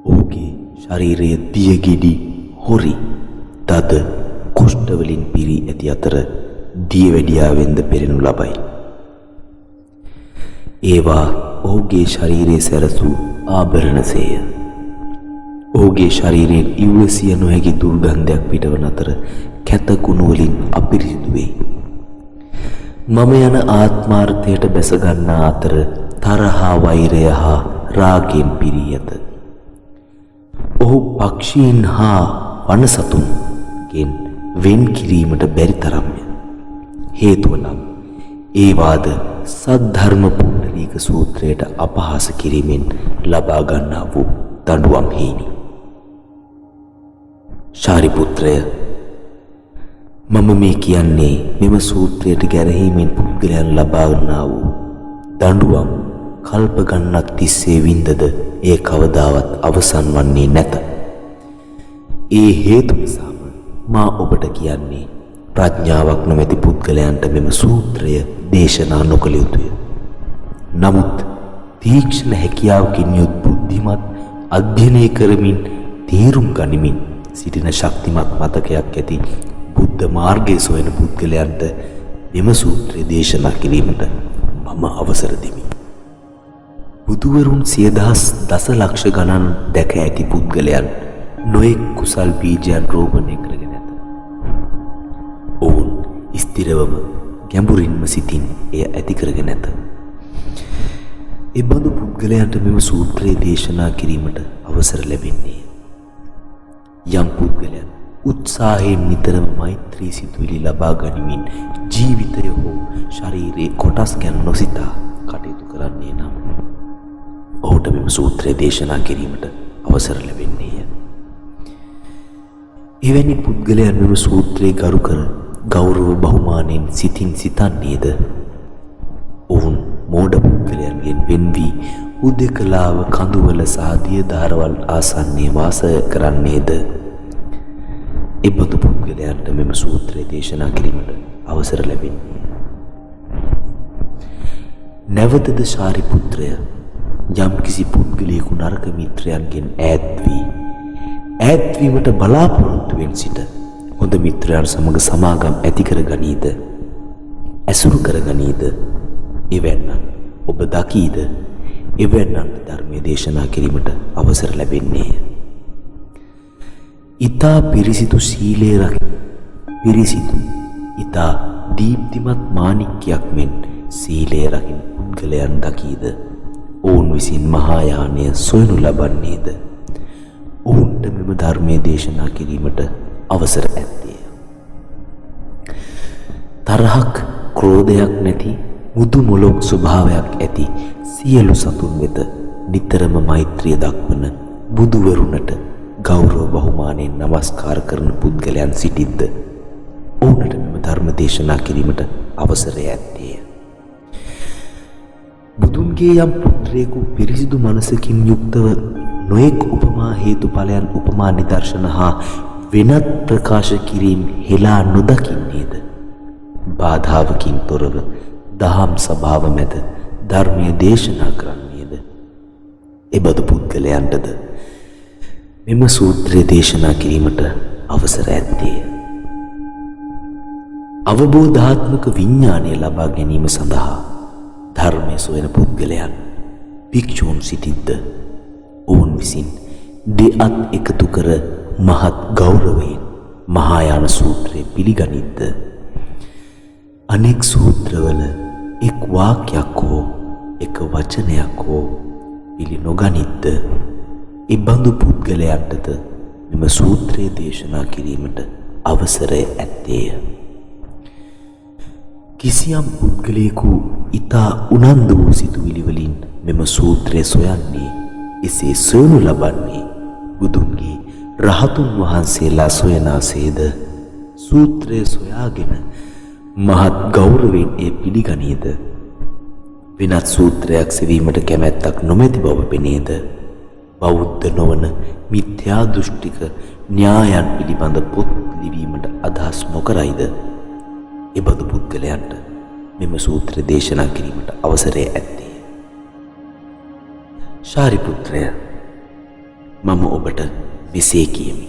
ඔහුගේ ශරීරය දියගෙඩි, හොරි, තද කුෂ්ඨ වලින් පිරී ඇති අතර දියවැඩියාවෙන්ද පෙරෙනු ලබයි. ඒවා ඔහුගේ ශරීරයේ සැරසූ ආභරණසේය. ඔහුගේ ශරීරයෙන් ඉවසිය නොහැකි දුර්ගන්ධයක් පිටවන අතර කැතකුණු වලින් අපිරිසිදු වේ. මම යන ආත්මාර්ථයට බැසගන්නා අතර තරහා, වෛරය හා රාගයෙන් පිරී ඇත. ඔහු පක්ෂීන් හා වනසතුන්ගෙන් වෙන් කිරීමට බැරි තරම්ය. හේතුව නම් ඒ වාද සද්ධර්ම පුණ්ඩරීක සූත්‍රයට අපහාස කිරීමෙන් ලබා ගන්නා වූ දඬුවම් හේනි. ශාරිපුත්‍රය, මම මේ කියන්නේ මෙම සූත්‍රයට ගැරහීමෙන් පුද්ගලයන් ලබා ගන්නා වූ දඬුවම් කල්ප ගණනක් තිස්සේ වින්දද ඒ කවදාවත් අවසන් වන්නේ නැත. ඒ හේතු නිසාම මා ඔබට කියන්නේ ප්‍රඥාවක් නොමැති පුද්ගලයන්ට මෙම සූත්‍රය දේශනා නොකළ යුතුය. නමුත් තීක්ෂණ හැකියාවකින් යුත් බුද්ධිමත් අධ්‍යයනය කරමින් තේරුම් ගනිමින් සිටින ශක්තිමත් මතකයක් ඇති බුද්ධ මාර්ගයේ සොයන පුද්ගලයන්ට මෙම සූත්‍රය දේශනා කිරීමට මම අවසර දෙමි. බුදුවරුන් 100,000 දසලක්ෂ ගණන් දැක ඇති පුද්ගලයන් නොයෙක් කුසල් බීජයන් රෝපණය කරගෙන ඇත. ඔවුන් ස්ථිරවම ගැඹුරින්ම සිතින් එය ඇති කරගෙන ඇත. එබඳු පුද්ගලයන්ට මෙම සූත්‍රය දේශනා කිරීමට අවසර ලැබෙන්නේ යම් පුද්ගලයන් උත්සාහයෙන් නිතරම මෛත්‍රී සිතුවිලි ලබා ගනිමින් ජීවිතය හෝ ශරීරයේ කොටස් ගැන නොසිතා කටයුතු කරන්නේ නම් ඔහුට මෙම සූත්‍රය දේශනා කිරීමට අවසර ලැබෙන්නේය. එවැනි පුද්ගලයන් මෙම සූත්‍රයේ ගරු කර ගෞරව බහුමානයෙන් සිතින් සිතන්නේද ඔවුන් මෝඩ පුද්ගලයන්ගෙන් වෙන් වී හුදෙකලාව කඳුවල සහ දියදාරවල් ආසන්නයේ වාසය කරන්නේද එබඳු පුද්ගලයන්ට මෙම සූත්‍රය දේශනා කිරීමට අවසර ලැබෙන්නේ. නැවතද ශාරිපුත්‍රය යම්කිසි පුද්ගලයෙකු නරක මිත්‍රයන්ගෙන් ඈත්වීමට බලාපොරොත්තුවෙන් සිට හොඳ මිත්‍රයන් සමග සමාගම් ඇති කර ගනීද ඇසුරු කර ගනීද එවැන්නන් ඔබ දකීද එවැන්නන්ට ධර්මය දේශනා කිරීමට අවසර ලැබෙන්නේය. ඉතා පිරිසිදු සීලේ රකින පිරිසිදු ඉතා දීප්තිමත් මාණික්කයක් මෙන් සීලේ රකින පුද්ගලයන් දකීද ඔවුන් විසින් මහායානය සොයනු ලබන්නේද ඔවුන්ට මෙම ධර්මය දේශනා කිරීමට අවසර ඇත්තේය. තරහක් ක්‍රෝධයක් නැති මුදු මොලොක් ස්වභාවයක් ඇති සියලු සතුන් වෙත නිතරම මෛත්‍රිය දක්වන බුදුවරුණට ගෞරව බහුමානයෙන් නමස්කාර කරන පුද්ගලයන් සිටිද්ද ඔවුනට මෙම ධර්ම දේශනා කිරීමට අවසරය ඇත්තේය. බුදුන්ගේ යම් පුත්‍රයෙකු පිරිසිදු මනසකින් යුක්තව නොයෙක් උපමා හේතුඵලයන් උපමා නිදර්ශන හා වෙනත් ප්‍රකාශ කිරීම හෙලා නොදකින්නේද බාධාවකින් තොරව දහම් සභාව මැද ධර්මය දේශනා කරන්නේද එබඳු පුද්ගලයන්ටද මෙම සූත්‍රය දේශනා කිරීමට අවසර ඇත්තේය. අවබෝධාත්මක විඥානය ලබා ගැනීම සඳහා ධර්මය සොයන පුද්ගලයන් භික්ෂූන් සිටිද්ද ඔවුන් විසින් දෙअත් එකතු කර මහත් ගෞරවයෙන් මහායාන සූත්‍රය පිළිගනිද්ද අනෙක් සූත්‍රවල එක් වාක්‍යයක් හෝ එක වචනයක් හෝ පිළි නොගනිද්ද එබඳු පුද්ගලයන්ටද මෙම සූත්‍රය දේශනා කිරීමට අවසරය ඇත්තේය. කිසියම් පුද්ගලයෙකු ඉතා උනන්දු වූ සිතුවිලි වලින් මෙම සූත්‍රය සොයන්නේ එසේ සොයනු ලබන්නේ බුදුන්ගේ රහතුන් වහන්සේලා සොයනාසේද සූත්‍රය සොයාගෙන මහත් ගෞරවයෙන් එය පිළිගනීද වෙනත් සූත්‍රයක් සෙවීමට කැමැත්තක් නොමැති බව පෙනේද බෞද්ධ නොවන මිත්‍යා දෘෂ්ටික න්‍යායන් පිළිබඳ පොත් ලිවීමට අදහස් නොකරයිද එබඳු පුද්ගලයන්ට මෙම සූත්‍ර දේශනා කිරීමට අවසරය ඇත්තේ. ශාරිපුත්‍රය මම ඔබට මෙසේ කියමි.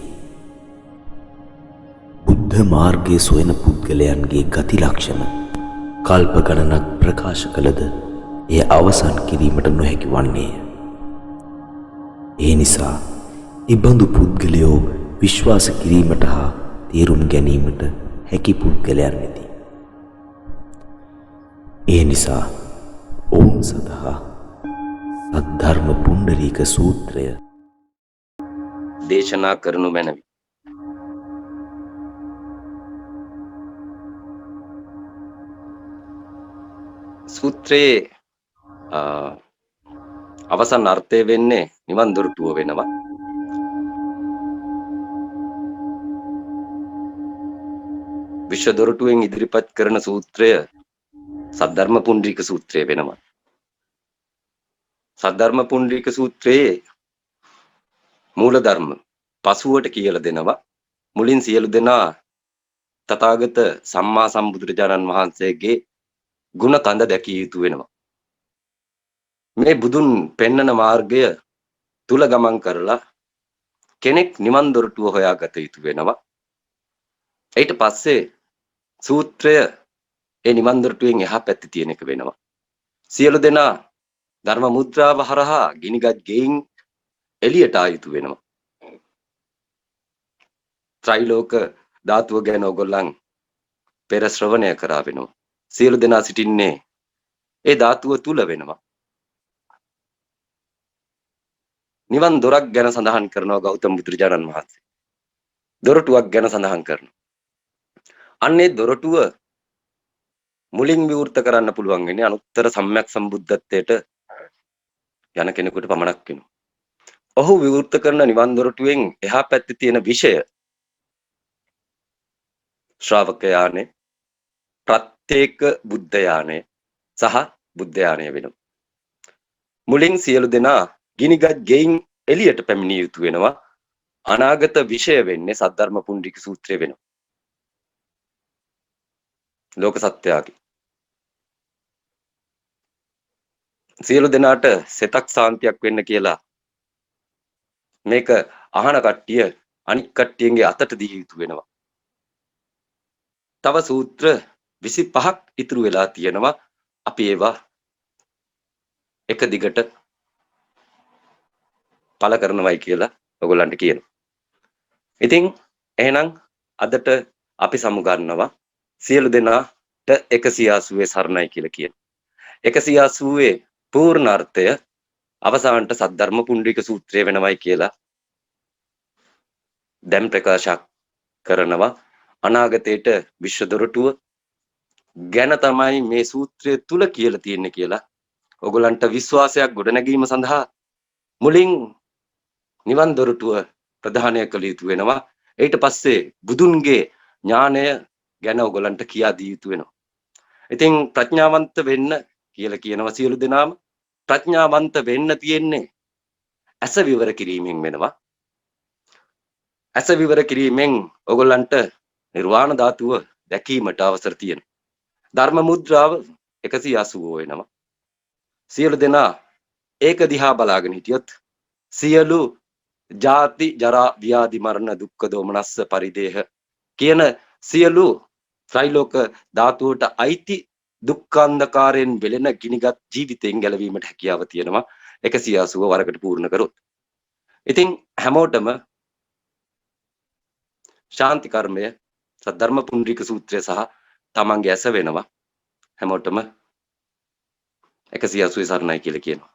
බුද්ධ මාර්ගයේ සොයන පුද්ගලයන්ගේ ගති ලක්ෂණ කල්ප ගණනක් ප්‍රකාශ කළද එය අවසන් කිරීමට නොහැකි වන්නේය. ඒ නිසා ඉබඳු පුද්ගලයෝ විශ්වාස කිරීමට හා තේරුම් ගැනීමට හැකි පුද්ගලයන් වෙති. ඒ නිසා ඔවුන් සඳහා සද්ධර්ම පුණ්ඩරීක සූත්‍රය දේශනා කරනු මැනවි. සූත්‍රයේ අවසන් අර්ථය වෙන්නේ නිවන් දොරටුව වෙනවා. විශ්ව දොරටුවෙන් ඉදිරිපත් කරන සූත්‍රය සද්ධර්ම පුණ්ඩරීක සූත්‍රය වෙනවා. සද්ධර්ම පුණ්ඩික සූත්‍රයේ මූල ධර්ම පසුවට කියලා දෙනවා. මුලින් සියලු දෙනා තථාගත සම්මා සම්බුදුරජාණන් වහන්සේගේ ගුණ කඳ දැකිය යුතු වෙනවා. මේ බුදුන් පෙන්නන මාර්ගය තුල ගමන් කරලා කෙනෙක් නිවන් දොරටුව හොයාගත යුතු වෙනවා. ඊට පස්සේ සූත්‍රය ඒ නිවන් දොරටුවෙන් එහා පැත්තේ තියෙන එක වෙනවා. සියලු දෙනා ධර්ම මුද්‍රාව හරහා ගිනිගත් ගෙයින් එළියට ආ යුතු වෙනවා. ත්‍රිලෝක ධාතුව ගැන ඕගොල්ලන් පෙර ශ්‍රවණය කරා වෙනවා. සියලු දෙනා සිටින්නේ ඒ ධාතුව තුල වෙනවා. නිවන් දොරක් ගැන සඳහන් කරනවා ගෞතම බුදුරජාණන් වහන්සේ. දොරටුවක් ගැන සඳහන් කරනවා. අන්නේ දොරටුව මුලින් විවෘත කරන්න පුළුවන් වෙන්නේ අනුත්තර සම්‍යක් සම්බුද්ධත්වයට යන කෙනෙකුට පමණක් වෙනවා. ඔහු විවෘත කරන නිවන් දොරටුවෙන් එහා පැත්තේ තියෙන විෂය ශ්‍රාවක යානේ, ප්‍රත්‍යේක බුද්ධ යානේ සහ බුද්ධ යානය වෙනවා. මුලින් සියලු දෙනා ගිනිගත් ගෙයින් එළියට පැමිණිය යුතු වෙනවා. අනාගත විෂය වෙන්නේ සද්ධර්ම පුණ්ඩික සූත්‍රය වෙනවා. ලෝක සත්‍යයගේ සියලු දෙනාට සෙතක් සාන්තියක් වෙන්න කියලා මේක අහන කට්ටිය අනික් කට්ටියන්ගේ අතට දී යුතු වෙනවා. තව සූත්‍ර 25ක් ඉතුරු වෙලා තියෙනවා. අපි ඒවා එක දිගට පළ කරනවයි කියලා ඔයගොල්ලන්ට කියනවා. ඉතින් එහෙනම් අදට අපි සමුගන්නවා සියලු දෙනාට 180 සරණයි කියලා කියනවා. 180 පූර්ණ අර්ථය අවසානට සද්ධර්ම පුණ්ඩික සූත්‍රය වෙනවයි කියලා දැන් ප්‍රකාශ කරනවා. අනාගතයට විශ්ව දොරටුව ගැන තමයි මේ සූත්‍රය තුල කියලා තියෙන්නේ කියලා ඔයගොල්ලන්ට විශ්වාසයක් ගොඩනැගීම සඳහා මුලින් නිවන් දොරටුව ප්‍රධානය කළ යුතු වෙනවා. ඊට පස්සේ බුදුන්ගේ ඥානය ගැන ඔයගොල්ලන්ට කියා දී යුතු වෙනවා. ඉතින් ප්‍රඥාවන්ත වෙන්න කියලා කියනවා සියලු දෙනාම. ප්‍රඥාවන්ත වෙන්න තියෙන්නේ ඇස විවර කිරීමෙන් වෙනවා. ඇස විවර කිරීමෙන් ඔයගොල්ලන්ට නිර්වාණ ධාතුව දැකීමට අවසර තියෙනවා. ධර්ම මුද්‍රාව 180 වෙනවා. සියලු දෙනා ඒක දිහා බලාගෙන හිටියොත් සියලු ජාති ජරා ව්‍යාධි මරණ දුක්ඛ දෝමනස්ස පරිදේහ කියන සියලු ත්‍රිලෝක ධාතුවට අයිති දුක්ඛාන්ධකාරයෙන් වෙලෙන ගිනිගත් ජීවිතයෙන් ගැලවීමට හැකියාව තියෙනවා 180 වරකට පූර්ණ කරොත්. ඉතින් හැමෝටම ශාන්ති කර්මය සද්ධර්ම පුණ්ඩික සූත්‍රය සහ තමන්ගේ ඇස වෙනවා. හැමෝටම 180 සරණයි කියලා කියනවා.